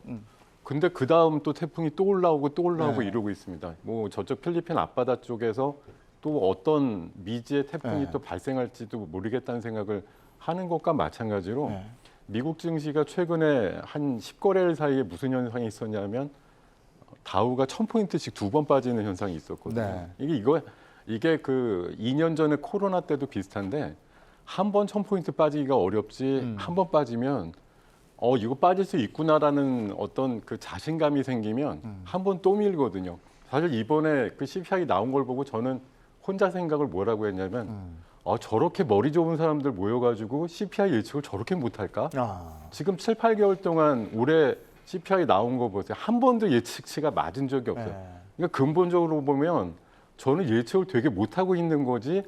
근데 그 다음 또 태풍이 또 올라오고 네. 이러고 있습니다. 뭐 저쪽 필리핀 앞바다 쪽에서 또 어떤 미지의 태풍이 네. 또 발생할지도 모르겠다는 생각을 하는 것과 마찬가지로 네. 미국 증시가 최근에 한 10거래일 사이에 무슨 현상이 있었냐면 다우가 1000포인트씩 2번 빠지는 현상이 있었거든요. 네. 이게 그 2년 전에 코로나 때도 비슷한데 한 번 1000포인트 빠지기가 어렵지 한 번 빠지면 이거 빠질 수 있구나라는 어떤 그 자신감이 생기면 한 번 또 밀거든요. 사실 이번에 그 CPI 나온 걸 보고 저는 혼자 생각을 뭐라고 했냐면 저렇게 머리 좋은 사람들 모여가지고 CPI 예측을 저렇게 못할까? 지금 7, 8개월 동안 올해 CPI 나온 거 보세요. 한 번도 예측치가 맞은 적이 없어요. 네. 그러니까 근본적으로 보면 저는 예측을 되게 못하고 있는 거지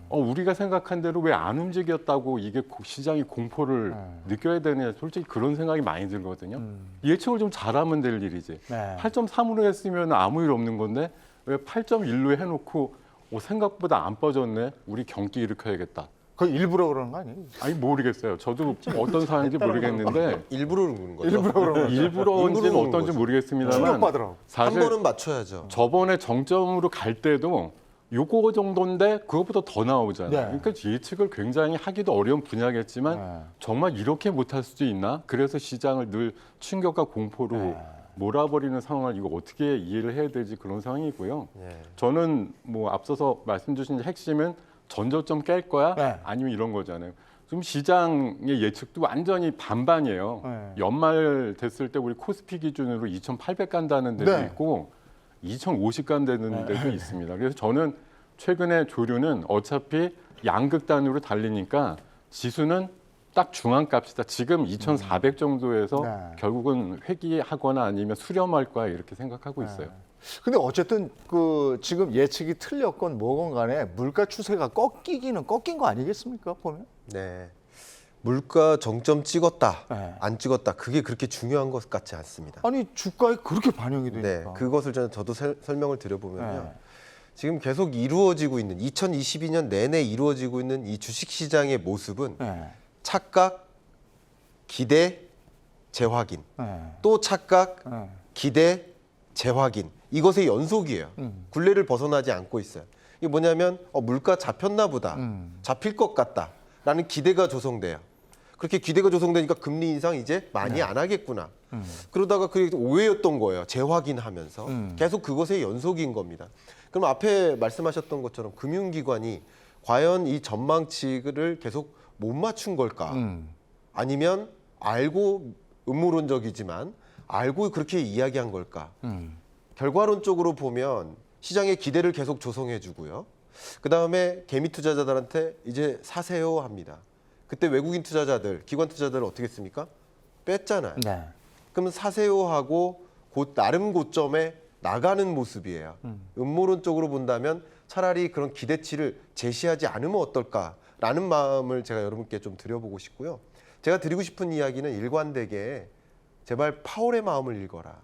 우리가 생각한 대로 왜 안 움직였다고 이게 시장이 공포를 느껴야 되느냐 솔직히 그런 생각이 많이 들거든요. 예측을 좀 잘하면 될 일이지. 네. 8.3으로 했으면 아무 일 없는 건데 왜 8.1로 해놓고 생각보다 안 빠졌네. 우리 경기 일으켜야겠다. 그거 일부러 그러는 거 아니에요? 아니 모르겠어요. 저도 어떤 상황인지 모르겠는데 일부러 그러는 거죠. 일부러 그러는 거죠. 일부러인지는 일부러 어떤지 거죠. 모르겠습니다만 충격받으라고. 한 사실 번은 맞춰야죠. 저번에 정점으로 갈 때도 요거 정도인데 그것보다 더 나오잖아요. 네. 그러니까 예측을 굉장히 하기도 어려운 분야겠지만 네. 정말 이렇게 못할 수도 있나? 그래서 시장을 늘 충격과 공포로 네. 몰아버리는 상황을 이거 어떻게 이해를 해야 될지 그런 상황이고요. 예. 저는 뭐 앞서서 말씀 주신 핵심은 전저점 깰 거야? 네. 아니면 이런 거잖아요. 좀 시장의 예측도 완전히 반반이에요. 네. 연말 됐을 때 우리 코스피 기준으로 2,800 간다는 데도 네. 있고 2,050 간다는 데도 있습니다. 그래서 저는 최근에 조류는 어차피 양극단으로 달리니까 지수는 딱 중앙값이다. 지금 2,400 정도에서 네. 결국은 회귀하거나 아니면 수렴할 거야 이렇게 생각하고 있어요. 근데 어쨌든 그 지금 예측이 틀렸건 뭐건 간에 물가 추세가 꺾이기는 꺾인 거 아니겠습니까? 보면. 네. 물가 정점 찍었다, 네. 안 찍었다, 그게 그렇게 중요한 것 같지 않습니다. 아니 주가에 그렇게 반영이 되니까. 네, 그것을 저도 설명을 드려보면요. 네. 지금 계속 이루어지고 있는 2022년 내내 이루어지고 있는 이 주식시장의 모습은 네. 착각, 기대, 재확인, 네. 또 착각, 네. 기대, 재확인, 이것의 연속이에요. 굴레를 벗어나지 않고 있어요. 이게 뭐냐면 물가 잡혔나 보다, 잡힐 것 같다라는 기대가 조성돼요. 그렇게 기대가 조성되니까 금리 인상 이제 많이 안 하겠구나. 그러다가 그게 오해였던 거예요. 재확인하면서 계속 그것의 연속인 겁니다. 그럼 앞에 말씀하셨던 것처럼 금융기관이 과연 이 전망치를 계속 못 맞춘 걸까? 아니면 알고 음모론적이지만 알고 그렇게 이야기한 걸까? 결과론적으로 보면 시장의 기대를 계속 조성해주고요. 그 다음에 개미 투자자들한테 이제 사세요 합니다. 그때 외국인 투자자들, 기관 투자자들 어떻게 했습니까? 뺐잖아요. 네. 그러면 사세요 하고 나름 고점에 나가는 모습이에요. 음모론적으로 본다면 차라리 그런 기대치를 제시하지 않으면 어떨까라는 마음을 제가 여러분께 좀 드려보고 싶고요. 제가 드리고 싶은 이야기는 일관되게 제발 파월의 마음을 읽어라.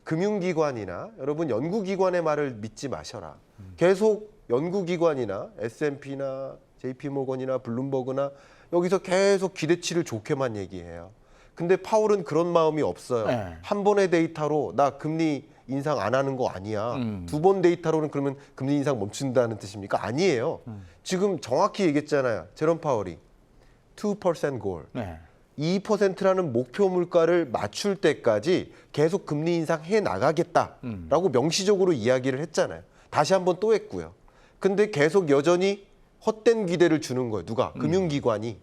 금융기관이나 여러분 연구기관의 말을 믿지 마셔라. 계속 연구기관이나 S&P나 JP모건이나 블룸버그나 여기서 계속 기대치를 좋게만 얘기해요. 근데 파월은 그런 마음이 없어요. 네. 한 번의 데이터로 나 금리 인상 안 하는 거 아니야. 두 번 데이터로는 그러면 금리 인상 멈춘다는 뜻입니까? 아니에요. 지금 정확히 얘기했잖아요. 제롬 파월이 2% goal. 네. 2%라는 목표 물가를 맞출 때까지 계속 금리 인상해 나가겠다라고 명시적으로 이야기를 했잖아요. 다시 한번 또 했고요. 근데 계속 여전히 헛된 기대를 주는 거예요. 누가? 금융기관이.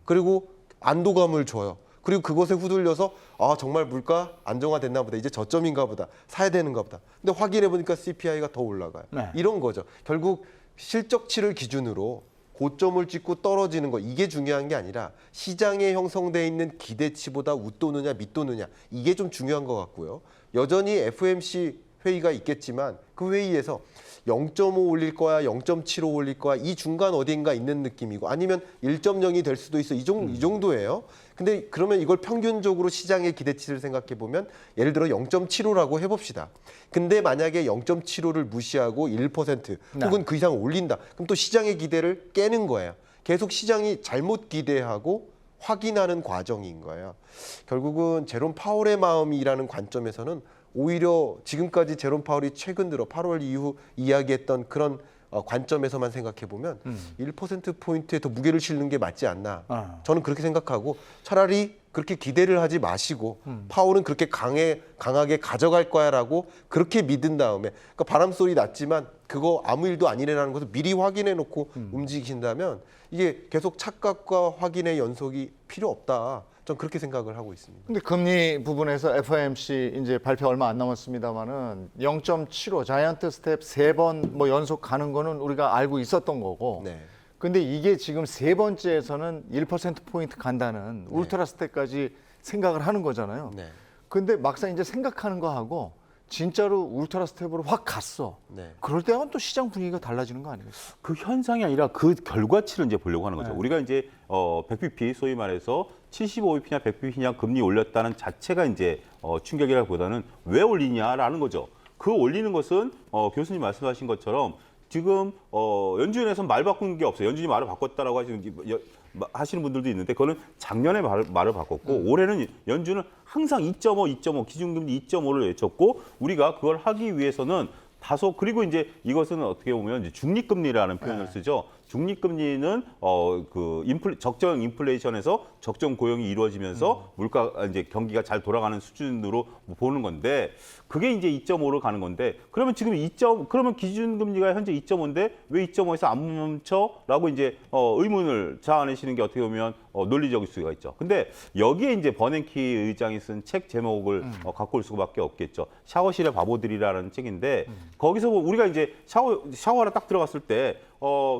그리고 안도감을 줘요. 그리고 그것에 후들려서 아 정말 물가 안정화됐나 보다. 이제 저점인가 보다. 사야 되는가 보다. 근데 확인해 보니까 CPI가 더 올라가요. 네. 이런 거죠. 결국 실적치를 기준으로 고점을 찍고 떨어지는 거 이게 중요한 게 아니라 시장에 형성돼 있는 기대치보다 웃도느냐 밑도느냐 이게 좀 중요한 것 같고요. 여전히 FOMC 회의가 있겠지만 그 회의에서 0.5 올릴 거야, 0.75 올릴 거야 이 중간 어딘가 있는 느낌이고 아니면 1.0이 될 수도 있어 이 정도예요. 근데 그러면 이걸 평균적으로 시장의 기대치를 생각해 보면 예를 들어 0.75라고 해봅시다. 근데 만약에 0.75를 무시하고 1% 혹은 그 이상 올린다. 그럼 또 시장의 기대를 깨는 거예요. 계속 시장이 잘못 기대하고 확인하는 과정인 거예요. 결국은 제롬 파월의 마음이라는 관점에서는 오히려 지금까지 제롬 파월이 최근 들어 8월 이후 이야기했던 그런 관점에서만 생각해 보면 1%포인트에 더 무게를 실는 게 맞지 않나. 저는 그렇게 생각하고 차라리 그렇게 기대를 하지 마시고 파월은 그렇게 강하게 가져갈 거야라고 그렇게 믿은 다음에 그러니까 바람소리 났지만 그거 아무 일도 아니래라는 것을 미리 확인해 놓고 움직이신다면 이게 계속 착각과 확인의 연속이 필요 없다. 전 그렇게 생각을 하고 있습니다. 근데 금리 부분에서 FOMC 이제 발표 얼마 안 남았습니다만은 0.75 자이언트 스텝 3번 뭐 연속 가는 거는 우리가 알고 있었던 거고. 네. 근데 이게 지금 세 번째에서는 1% 포인트 간다는 울트라 스텝까지 생각을 하는 거잖아요. 네. 근데 막상 이제 생각하는 거 하고 진짜로 울트라 스텝으로 확 갔어. 네. 그럴 때는 또 시장 분위기가 달라지는 거 아니겠어요? 그 현상이 아니라 그 결과치를 이제 보려고 하는 거죠. 우리가 이제 100bp 소위 말해서 75bp냐 100bp냐 금리 올렸다는 자체가 이제 충격이라기보다는 왜 올리냐라는 거죠. 그 올리는 것은 교수님 말씀하신 것처럼 지금 연준에서 말 바꾼 게 없어요. 연준이 말을 바꿨다라고 하시는 분들도 있는데 그거는 작년에 말을 바꿨고 올해는 연준은 항상 2.5 기준금리 2.5를 외쳤고 우리가 그걸 하기 위해서는 다소 그리고 이제 이것은 어떻게 보면 이제 중립금리라는 표현을 쓰죠. 중립금리는 적정 인플레이션에서 적정 고용이 이루어지면서 물가 이제 경기가 잘 돌아가는 수준으로 보는 건데 그게 이제 2.5로 가는 건데 그러면 지금 그러면 기준금리가 현재 2.5인데 왜 2.5에서 안 멈춰라고 이제 의문을 자아내시는 게 어떻게 보면 논리적일 수가 있죠. 근데 여기에 이제 버냉키 의장이 쓴 책 제목을 갖고 올 수밖에 없겠죠. 샤워실의 바보들이라는 책인데 거기서 우리가 이제 샤워하러 딱 들어갔을 때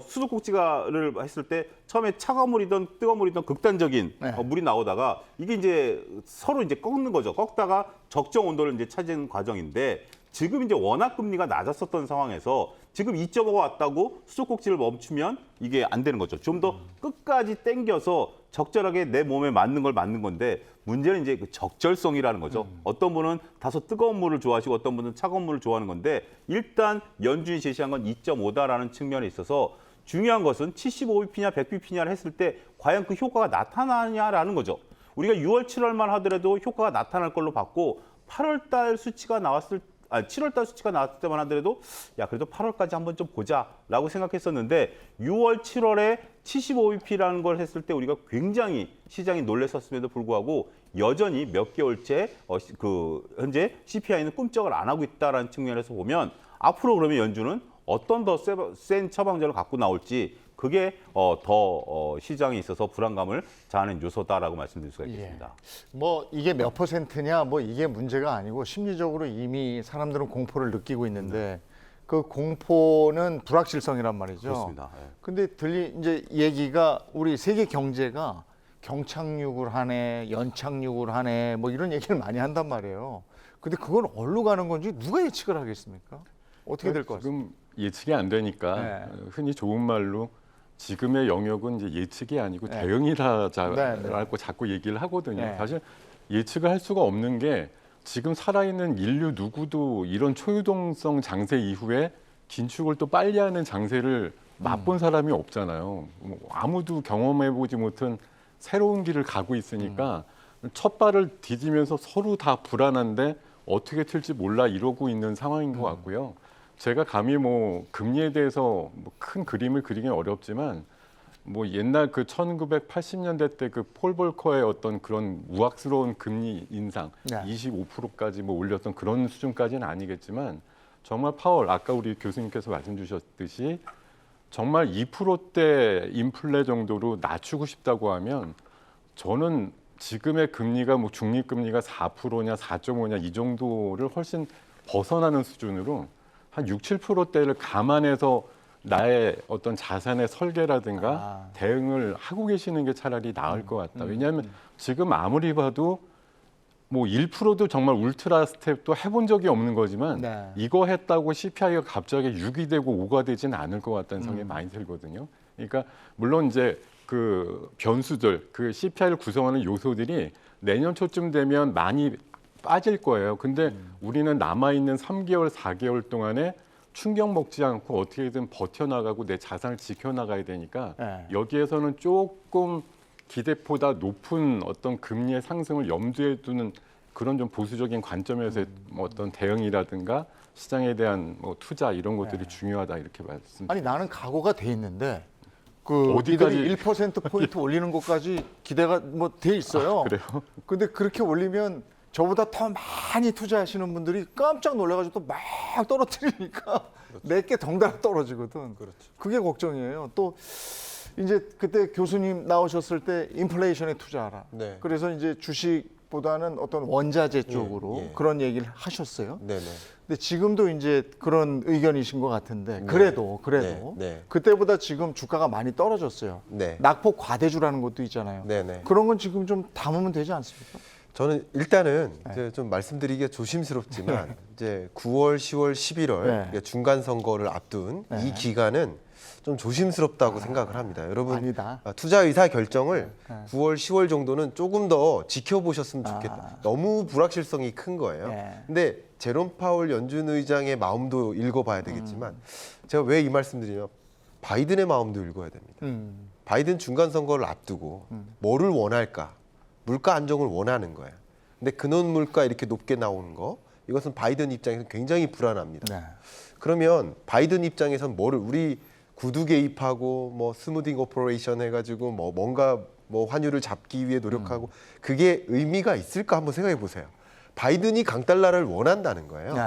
수도꼭지를 했을 때 처음에 차가운 물이든 뜨거운 물이든 극단적인 물이 나오다가 이게 이제 서로 이제 꺾는 거죠. 꺾다가 적정 온도를 이제 찾은 과정인데 지금 이제 워낙 금리가 낮았었던 상황에서 지금 2.5가 왔다고 수도꼭지를 멈추면 이게 안 되는 거죠. 좀 더 끝까지 당겨서 적절하게 내 몸에 맞는 걸 맞는 건데 문제는 이제 그 적절성이라는 거죠. 어떤 분은 다소 뜨거운 물을 좋아하시고 어떤 분은 차가운 물을 좋아하는 건데 일단 연준이 제시한 건 2.5다라는 측면에 있어서 중요한 것은 75bp냐 100bp냐를 했을 때 과연 그 효과가 나타나냐라는 거죠. 우리가 6월, 7월만 하더라도 효과가 나타날 걸로 봤고 8월 달 수치가 7월 달 수치가 나왔을 때만 하더라도 야 그래도 8월까지 한번 좀 보자라고 생각했었는데 6월, 7월에 75bp라는 걸 했을 때 우리가 굉장히 시장이 놀랐었음에도 불구하고 여전히 몇 개월째 현재 CPI는 꿈쩍을 안 하고 있다라는 측면에서 보면 앞으로 그러면 연준은 어떤 더 센 처방전을 갖고 나올지 그게 더 시장에 있어서 불안감을 자아낸 요소다라고 말씀드릴 수가 있겠습니다. 뭐 이게 몇 %냐 뭐 이게 문제가 아니고 심리적으로 이미 사람들은 공포를 느끼고 있는데 그 공포는 불확실성이란 말이죠. 그렇습니다. 예. 근데 이제 얘기가 우리 세계 경제가 경착륙을 하네, 연착륙을 하네 뭐 이런 얘기를 많이 한단 말이에요. 근데 그건 어디로 가는 건지 누가 예측을 하겠습니까? 어떻게 될 것 같습니까? 지금 예측이 안 되니까 흔히 좋은 말로 지금의 영역은 이제 예측이 아니고 대응이라고 자꾸 얘기를 하거든요. 사실 예측을 할 수가 없는 게 지금 살아있는 인류 누구도 이런 초유동성 장세 이후에 긴축을 또 빨리 하는 장세를 맛본 사람이 없잖아요. 뭐 아무도 경험해보지 못한 새로운 길을 가고 있으니까 첫 발을 디디면서 서로 다 불안한데 어떻게 튈지 몰라 이러고 있는 상황인 것 같고요. 제가 감히 뭐 금리에 대해서 뭐 큰 그림을 그리기는 어렵지만 뭐 옛날 그 1980년대 때 그 폴 볼커의 어떤 그런 우악스러운 금리 인상 25%까지 뭐 올렸던 그런 수준까지는 아니겠지만 정말 파월 아까 우리 교수님께서 말씀 주셨듯이 정말 2%대 인플레 정도로 낮추고 싶다고 하면 저는 지금의 금리가 뭐 중립금리가 4%냐 4.5냐 이 정도를 훨씬 벗어나는 수준으로 한 6, 7%대를 감안해서 나의 어떤 자산의 설계라든가 대응을 하고 계시는 게 차라리 나을 것 같다. 왜냐하면 지금 아무리 봐도 뭐 1%도 정말 울트라 스텝도 해본 적이 없는 거지만 이거 했다고 CPI가 갑자기 6이 되고 5가 되지는 않을 것 같다는 생각이 많이 들거든요. 그러니까 물론 이제 그 변수들, 그 CPI를 구성하는 요소들이 내년 초쯤 되면 많이 빠질 거예요. 근데 우리는 남아있는 3개월, 4개월 동안에 충격 먹지 않고 어떻게든 버텨나가고 내 자산을 지켜나가야 되니까 여기에서는 조금 기대보다 높은 어떤 금리의 상승을 염두에 두는 그런 좀 보수적인 관점에서의 어떤 대응이라든가 시장에 대한 뭐 투자 이런 것들이 중요하다 이렇게 말씀드립니다. 아니 나는 각오가 돼 있는데 그 어디까지- 이들이 1%포인트 올리는 것까지 기대가 뭐 돼 있어요. 그래요? 근데 그렇게 올리면 저보다 더 많이 투자하시는 분들이 깜짝 놀라가지고 또 막 떨어뜨리니까 내게 덩달아 떨어지거든. 그게 걱정이에요. 또 이제 그때 교수님 나오셨을 때 인플레이션에 투자하라. 네. 그래서 이제 주식보다는 어떤 원자재 쪽으로 그런 얘기를 하셨어요. 네네. 근데 지금도 이제 그런 의견이신 것 같은데 그래도 네. 그때보다 지금 주가가 많이 떨어졌어요. 네. 낙폭 과대주라는 것도 있잖아요. 네네. 그런 건 지금 좀 담으면 되지 않습니까? 저는 일단은 이제 좀 말씀드리기가 조심스럽지만 이제 9월, 10월, 11월 중간 선거를 앞둔 이 기간은 좀 조심스럽다고 생각을 합니다. 여러분 아니다. 투자 의사 결정을 9월, 10월 정도는 조금 더 지켜보셨으면 좋겠다. 너무 불확실성이 큰 거예요. 근데 제롬 파월 연준 의장의 마음도 읽어봐야 되겠지만 제가 왜 이 말씀드리냐면 바이든의 마음도 읽어야 됩니다. 바이든 중간 선거를 앞두고 뭐를 원할까? 물가 안정을 원하는 거예요. 근데 근원 물가 이렇게 높게 나오는 거, 이것은 바이든 입장에서 굉장히 불안합니다. 네. 그러면 바이든 입장에선 뭐를 우리 구두 개입하고 뭐 스무딩 오퍼레이션 해가지고 뭐 뭔가 뭐 환율을 잡기 위해 노력하고 그게 의미가 있을까 한번 생각해 보세요. 바이든이 강달러를 원한다는 거예요. 네.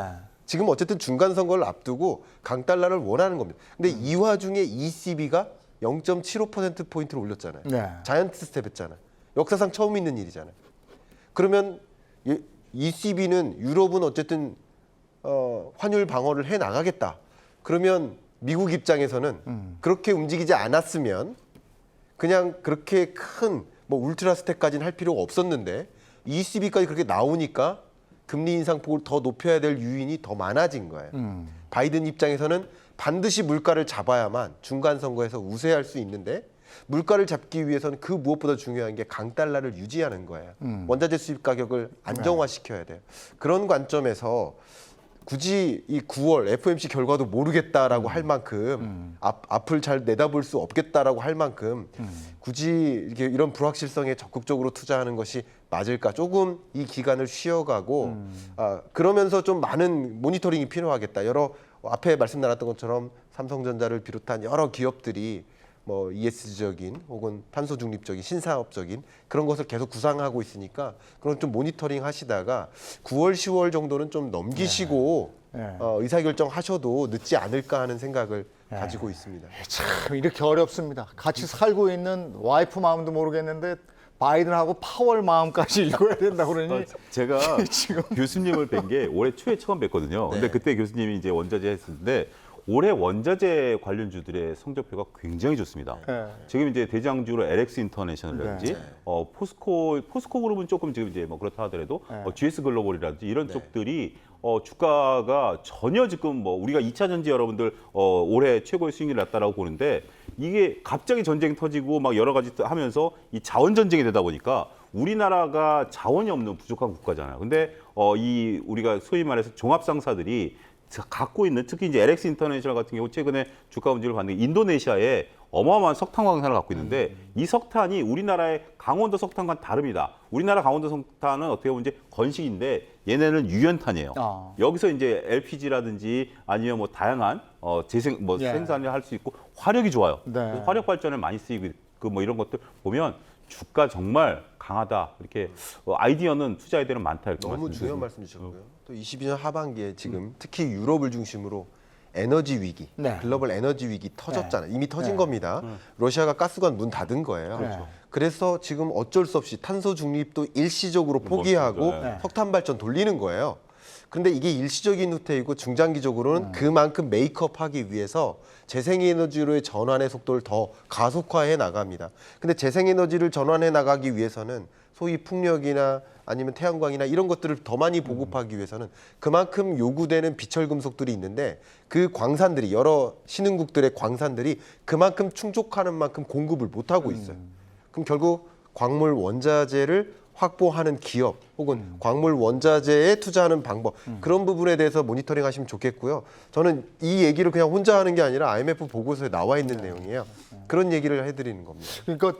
지금 어쨌든 중간 선거를 앞두고 강달러를 원하는 겁니다. 근데 이 와중에 ECB가 0.75% 포인트를 올렸잖아요. 네. 자이언트 스텝 했잖아요. 역사상 처음 있는 일이잖아요. 그러면 ECB는 유럽은 어쨌든 환율 방어를 해 나가겠다. 그러면 미국 입장에서는 그렇게 움직이지 않았으면 그냥 그렇게 큰 뭐 울트라 스텝까지는 할 필요가 없었는데 ECB까지 그렇게 나오니까 금리 인상폭을 더 높여야 될 유인이 더 많아진 거예요. 바이든 입장에서는 반드시 물가를 잡아야만 중간 선거에서 우세할 수 있는데 물가를 잡기 위해서는 그 무엇보다 중요한 게 강달러를 유지하는 거예요. 원자재 수입 가격을 안정화시켜야 돼요. 그런 관점에서 굳이 이 9월 FOMC 결과도 모르겠다라고 할 만큼 앞을 잘 내다볼 수 없겠다라고 할 만큼 굳이 이렇게 이런 불확실성에 적극적으로 투자하는 것이 맞을까? 조금 이 기간을 쉬어가고 그러면서 좀 많은 모니터링이 필요하겠다. 여러 앞에 말씀 나눴던 것처럼 삼성전자를 비롯한 여러 기업들이 뭐 ESG적인 혹은 탄소 중립적인 신사업적인 그런 것을 계속 구상하고 있으니까 그런 좀 모니터링 하시다가 9월 10월 정도는 좀 넘기시고 네. 의사결정 하셔도 늦지 않을까 하는 생각을 가지고 있습니다. 참 이렇게 어렵습니다. 같이 살고 있는 와이프 마음도 모르겠는데 바이든하고 파월 마음까지 읽어야 된다고 그러니 제가 교수님을 뵌 게 올해 초에 처음 뵀거든요. 근데 네. 그때 교수님이 이제 원자재 했었는데 올해 원자재 관련주들의 성적표가 굉장히 좋습니다. 네. 지금 이제 대장주로 LX 인터내셔널이라든지 네. 포스코 그룹은 조금 지금 이제 뭐 그렇다 하더라도 네. GS 글로벌이라든지 이런 네. 쪽들이 주가가 전혀 지금 뭐 우리가 2차 전지 여러분들 올해 최고의 수익률을 났다라고 보는데 이게 갑자기 전쟁 터지고 막 여러 가지 하면서 이 자원 전쟁이 되다 보니까 우리나라가 자원이 없는 부족한 국가잖아요. 근데 이 우리가 소위 말해서 종합 상사들이 갖고 있는 특히 이제 LX 인터내셔널 같은 경우 최근에 주가 움직임을 봤는데 인도네시아에 어마어마한 석탄 광산을 갖고 있는데 이 석탄이 우리나라의 강원도 석탄과는 다릅니다. 우리나라 강원도 석탄은 어떻게 보면 이제 건식인데 얘네는 유연탄이에요. 여기서 이제 LPG라든지 아니면 뭐 다양한 예. 생산을 할 수 있고 화력이 좋아요. 네. 그래서 화력 발전에 많이 쓰이고 그 뭐 이런 것들 보면 주가 정말 강하다. 이렇게 아이디어는 투자 아이디어는 많다 이렇게 너무 말씀드리고 중요한 말씀 주셨고요. 또 22년 하반기에 지금 특히 유럽을 중심으로 에너지 위기, 네. 글로벌 에너지 위기 터졌잖아요. 이미 터진 네. 겁니다. 러시아가 가스관 문 닫은 거예요. 그렇죠. 그래서 지금 어쩔 수 없이 탄소 중립도 일시적으로 포기하고 네. 석탄 발전 돌리는 거예요. 그런데 이게 일시적인 후퇴이고 중장기적으로는 그만큼 메이크업하기 위해서 재생에너지로의 전환의 속도를 더 가속화해 나갑니다. 근데 재생에너지를 전환해 나가기 위해서는 소위 풍력이나 아니면 태양광이나 이런 것들을 더 많이 보급하기 위해서는 그만큼 요구되는 비철금속들이 있는데 그 광산들이 여러 신흥국들의 광산들이 그만큼 충족하는 만큼 공급을 못하고 있어요. 그럼 결국 광물 원자재를 확보하는 기업 혹은 광물 원자재에 투자하는 방법 그런 부분에 대해서 모니터링 하시면 좋겠고요. 저는 이 얘기를 그냥 혼자 하는 게 아니라 IMF 보고서에 나와 있는 내용이에요. 그런 얘기를 해드리는 겁니다. 그러니까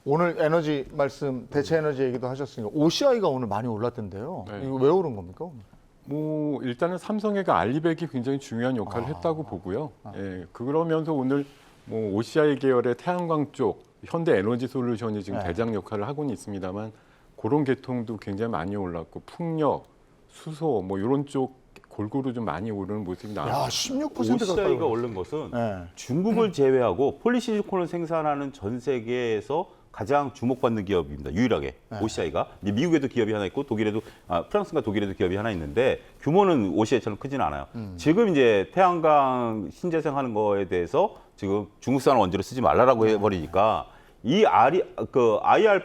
오늘 에너지 말씀 대체 에너지 얘기도 하셨으니까 OCI가 오늘 많이 올랐던데요. 네. 이거 왜 오른 겁니까? 오늘? 뭐 일단은 삼성애가 알리백이 굉장히 중요한 역할을 했다고 보고요. 예, 그러면서 오늘 뭐 OCI 계열의 태양광 쪽 현대 에너지 솔루션이 지금 네. 대장 역할을 하고는 있습니다만 그런 계통도 굉장히 많이 올랐고 풍력, 수소 뭐 이런 쪽 골고루 좀 많이 오르는 모습이 야, 나왔습니다. 16% 가까이 OCI가 올랐어요. 오른 것은 네. 중국을 제외하고 폴리실리콘을 생산하는 전 세계에서 가장 주목받는 기업입니다. 유일하게 OCI가 이제 미국에도 기업이 하나 있고 독일에도 프랑스과 독일에도 기업이 하나 있는데 규모는 OCI처럼 크지는 않아요. 지금 이제 태양광 신재생하는 거에 대해서 지금 중국산 원재료 쓰지 말라라고 해버리니까 이 IRA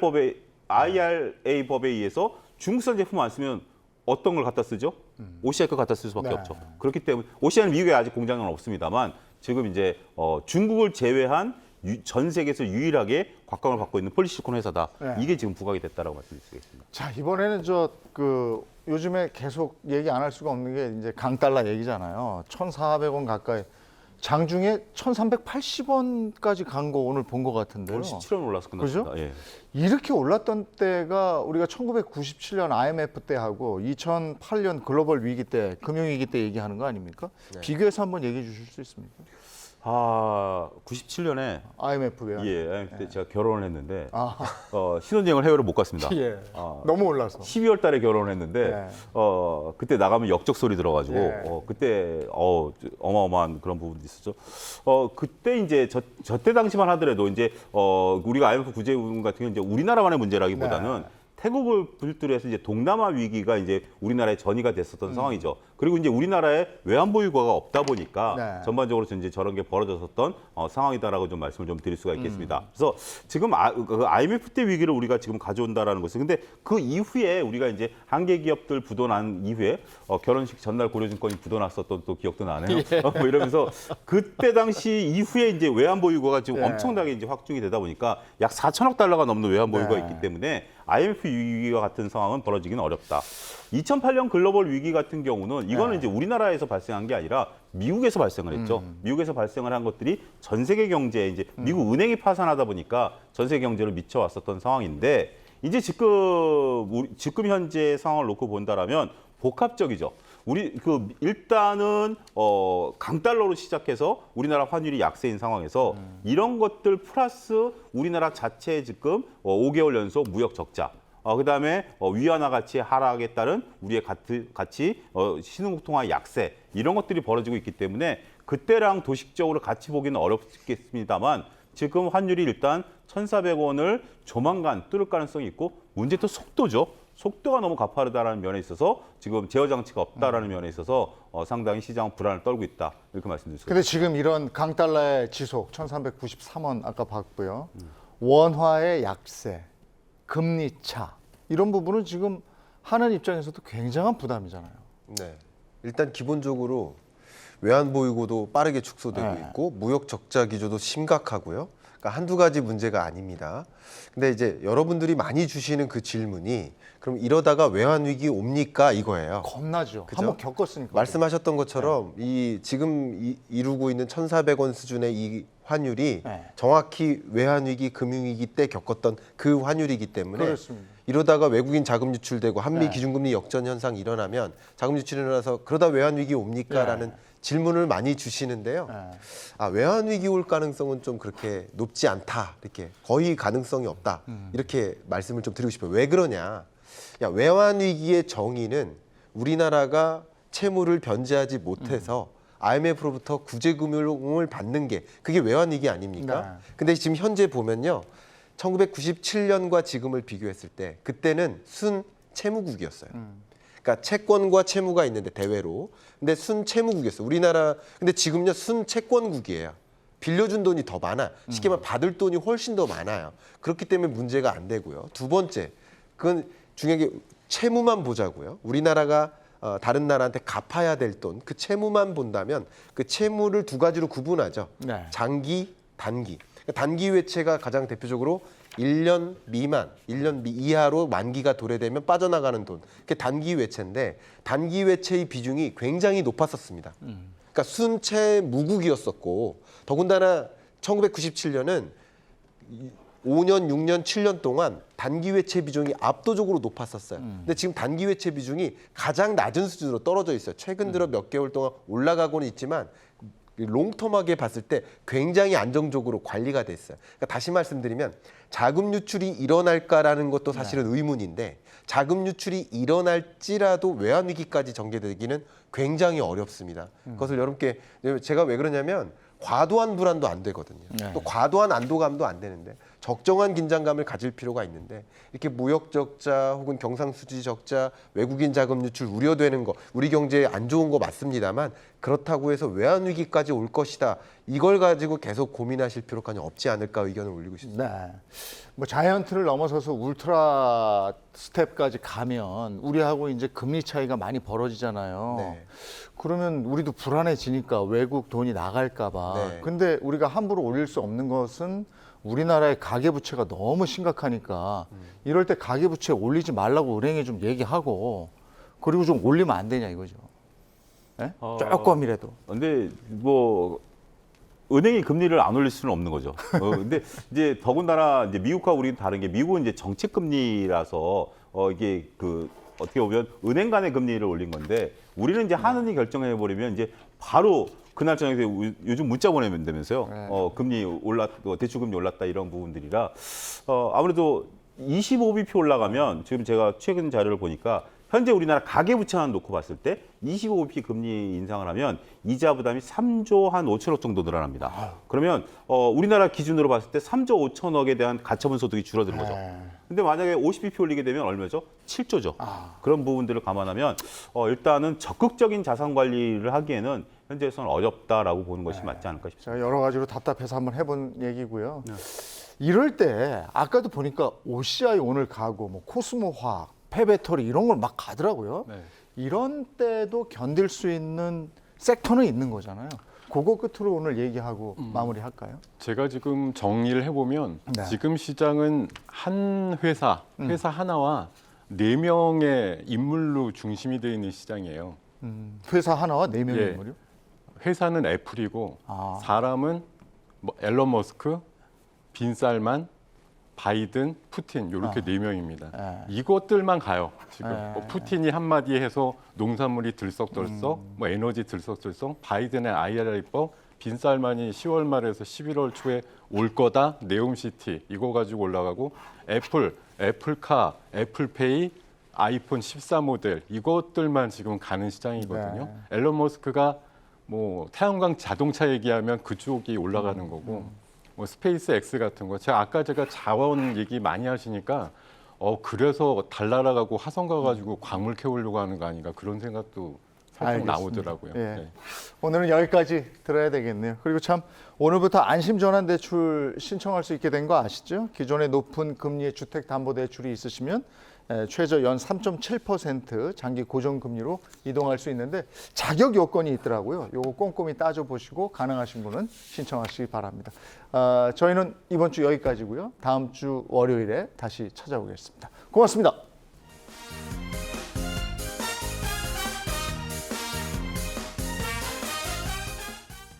법에 의해서 중국산 제품 안 쓰면 어떤 걸 갖다 쓰죠? OCI 거 갖다 쓸 수밖에 네. 없죠. 그렇기 때문에 OCI는 미국에 아직 공장은 없습니다만 지금 이제 중국을 제외한 전 세계에서 유일하게 곽광을 받고 있는 폴리시리콘 회사다. 네. 이게 지금 부각이 됐다라고 말씀드리겠습니다. 자, 이번에는 요즘에 계속 얘기 안 할 수가 없는 게 이제 강달러 얘기잖아요. 1,400원 가까이. 장중에 1,380원까지 간 거 오늘 본 것 같은데요. 오늘 17원 올라서 끝났습니다. 그죠? 예. 이렇게 올랐던 때가 우리가 1997년 IMF 때하고 2008년 글로벌 위기 때, 금융위기 때 얘기하는 거 아닙니까? 네. 비교해서 한번 얘기해 주실 수 있습니까? 97년에 IMF요. 예, 그때 제가 결혼을 했는데 아, 신혼여행을 해외로 못 갔습니다. 예. 아, 너무 올라서. 12월 달에 결혼을 했는데 네. 그때 나가면 역적 소리 들어가지고 네. 그때 어마어마한 그런 부분이 있었죠. 그때 이제 저때 당시만 하더라도 이제 우리가 IMF 구제금 같은 경우 이제 우리나라만의 문제라기보다는 네. 태국을 빌드로 해서 이제 동남아 위기가 이제 우리나라에 전이가 됐었던 상황이죠. 그리고 이제 우리나라에 외환 보유고가 없다 보니까 네. 전반적으로 이제 저런 게 벌어졌었던 상황이다라고 좀 말씀을 좀 드릴 수가 있겠습니다. 그래서 지금 그 IMF 때 위기를 우리가 지금 가져온다라는 것은 근데 그 이후에 우리가 이제 한계 기업들 부도난 이후에 결혼식 전날 고려증권이 부도났었던 또 기억도 나네요. 뭐 이러면서 그때 당시 이후에 이제 외환 보유고가 지금 예. 엄청나게 이제 확충이 되다 보니까 약 4천억 달러가 넘는 외환 보유고가 네. 있기 때문에 IMF 위기와 같은 상황은 벌어지기는 어렵다. 2008년 글로벌 위기 같은 경우는 이거는 네. 이제 우리나라에서 발생한 게 아니라 미국에서 발생을 했죠. 미국에서 발생을 한 것들이 전 세계 경제에 이제 미국 은행이 파산하다 보니까 전 세계 경제를 미쳐왔었던 상황인데 이제 지금 현재 상황을 놓고 본다라면 복합적이죠. 우리 일단은 강달러로 시작해서 우리나라 환율이 약세인 상황에서 이런 것들 플러스 우리나라 자체 지금 5개월 연속 무역 적자. 그다음에 위안화 가치의 하락에 따른 우리의 같이 신흥국 통화 약세 이런 것들이 벌어지고 있기 때문에 그때랑 도식적으로 같이 보기는 어렵겠습니다만 지금 환율이 일단 1,400원을 조만간 뚫을 가능성이 있고 문제 또 속도죠. 속도가 너무 가파르다라는 면에 있어서 지금 제어 장치가 없다라는 면에 있어서 상당히 시장은 불안을 떨고 있다 이렇게 말씀드릴 수 있습니다. 근데 지금 이런 강달러의 지속 1,393원 아까 봤고요. 원화의 약세, 금리 차 이런 부분은 지금 하는 입장에서도 굉장한 부담이잖아요. 네. 일단 기본적으로 외환 보유고도 빠르게 축소되고 네. 있고 무역 적자 기조도 심각하고요. 그러니까 한두 가지 문제가 아닙니다. 근데 이제 여러분들이 많이 주시는 그 질문이 그럼 이러다가 외환 위기 옵니까 이거예요. 겁나죠. 그죠? 한번 겪었으니까. 말씀하셨던 것처럼 이 지금 이루고 있는 1,400원 수준의 이 환율이 네. 정확히 외환 위기, 금융 위기 때 겪었던 그 환율이기 때문에 그렇습니다. 이러다가 외국인 자금 유출되고 한미 네. 기준금리 역전 현상이 일어나면 자금 유출이 일어나서 그러다 외환 위기 옵니까라는 질문을 많이 주시는데요. 네. 외환 위기 올 가능성은 좀 그렇게 높지 않다. 이렇게 거의 가능성이 없다. 이렇게 말씀을 좀 드리고 싶어요. 왜 그러냐? 외환 위기의 정의는 우리나라가 채무를 변제하지 못해서 IMF로부터 구제금융을 받는 게 그게 외환 위기 아닙니까? 네. 근데 지금 현재 보면요. 1997년과 지금을 비교했을 때 그때는 순 채무국이었어요. 그러니까 채권과 채무가 있는데 대외로. 근데 순 채무국이었어요. 우리나라 근데 지금요 순 채권국이에요. 빌려준 돈이 더 많아. 쉽게 말하면 받을 돈이 훨씬 더 많아요. 그렇기 때문에 문제가 안 되고요. 두 번째, 그건 중요한 게 채무만 보자고요. 우리나라가 다른 나라한테 갚아야 될 돈, 그 채무만 본다면 그 채무를 두 가지로 구분하죠. 네. 장기, 단기. 그러니까 단기 외채가 가장 대표적으로 1년 미만, 1년 이하로 만기가 도래되면 빠져나가는 돈. 그게 단기 외채인데 단기 외채의 비중이 굉장히 높았었습니다. 그러니까 순채 무국이었었고 더군다나 1997년은 5년, 6년, 7년 동안 단기 외채 비중이 압도적으로 높았었어요. 근데 지금 단기 외채 비중이 가장 낮은 수준으로 떨어져 있어요. 최근 들어 몇 개월 동안 올라가고는 있지만 롱텀하게 봤을 때 굉장히 안정적으로 관리가 됐어요. 그러니까 다시 말씀드리면 자금 유출이 일어날까라는 것도 사실은 의문인데 자금 유출이 일어날지라도 외환 위기까지 전개되기는 굉장히 어렵습니다. 그것을 여러분께 제가 왜 그러냐면 과도한 불안도 안 되거든요. 네. 또 과도한 안도감도 안 되는데 적정한 긴장감을 가질 필요가 있는데 이렇게 무역 적자 혹은 경상수지 적자, 외국인 자금 유출 우려되는 거 우리 경제에 안 좋은 거 맞습니다만 그렇다고 해서 외환 위기까지 올 것이다. 이걸 가지고 계속 고민하실 필요가 없지 않을까 의견을 올리고 싶습니다. 네. 뭐 자이언트를 넘어서서 울트라 스텝까지 가면 우리하고 이제 금리 차이가 많이 벌어지잖아요. 네. 그러면 우리도 불안해지니까 외국 돈이 나갈까 봐. 네. 근데 우리가 함부로 올릴 수 없는 것은 우리나라의 가계부채가 너무 심각하니까 이럴 때 가계부채 올리지 말라고 은행에 좀 얘기하고 그리고 좀 올리면 안 되냐 이거죠. 네? 조금이라도. 근데 뭐 은행이 금리를 안 올릴 수는 없는 거죠. 근데 이제 더군다나 이제 미국과 우리는 다른 게 미국은 이제 정책 금리라서 이게 그 어떻게 보면 은행 간의 금리를 올린 건데 우리는 이제 한은이 결정해 버리면 이제 바로 그날 저녁에 요즘 문자 보내면 되면서요. 네. 금리 대출 금리 올랐다 이런 부분들이라 아무래도 25bp 올라가면 지금 제가 최근 자료를 보니까 현재 우리나라 가계부채만 놓고 봤을 때 25bp 금리 인상을 하면 이자 부담이 3조 한 5천억 정도 늘어납니다. 그러면 우리나라 기준으로 봤을 때 3조 5천억에 대한 가처분 소득이 줄어드는 거죠. 근데 만약에 50bp 올리게 되면 얼마죠? 7조죠. 그런 부분들을 감안하면 일단은 적극적인 자산 관리를 하기에는 현재에서는 어렵다라고 보는 것이 맞지 않을까 싶습니다. 제가 여러 가지로 답답해서 한번 해본 얘기고요. 이럴 때 아까도 보니까 OCI 오늘 가고 뭐 코스모화학, 폐배터리 이런 걸 막 가더라고요. 네. 이런 때도 견딜 수 있는 섹터는 있는 거잖아요. 그거 끝으로 오늘 얘기하고 마무리할까요? 제가 지금 정리를 해보면 네. 지금 시장은 한 회사 하나와 4명의 인물로 중심이 되어 있는 시장이에요. 회사 하나와 4명의 예. 인물이요? 회사는 애플이고 아. 사람은 뭐 앨런 머스크, 빈 살만, 바이든, 푸틴 이렇게 4명입니다. 예. 이것들만 가요. 지금 예. 뭐 푸틴이 한마디 해서 농산물이 들썩들썩, 뭐 에너지 들썩들썩, 바이든의 IRA법, 빈 살만이 10월 말에서 11월 초에 올 거다. 네옴시티 이거 가지고 올라가고 애플카, 애플페이, 아이폰 14 모델 이것들만 지금 가는 시장이거든요. 네. 앨런 머스크가 뭐 태양광 자동차 얘기하면 그쪽이 올라가는 거고 뭐 스페이스 X 같은 거 제가 자원 얘기 많이 하시니까 그래서 달나라 가고 화성 가가지고 광물 캐오려고 하는 거 아닌가 그런 생각도 살짝 알겠습니다. 나오더라고요. 예. 네. 오늘은 여기까지 들어야 되겠네요. 그리고 참 오늘부터 안심전환대출 신청할 수 있게 된 거 아시죠? 기존의 높은 금리의 주택담보대출이 있으시면 최저 연 3.7% 장기 고정금리로 이동할 수 있는데 자격 요건이 있더라고요. 요거 꼼꼼히 따져보시고 가능하신 분은 신청하시기 바랍니다. 저희는 이번 주 여기까지고요. 다음 주 월요일에 다시 찾아오겠습니다. 고맙습니다.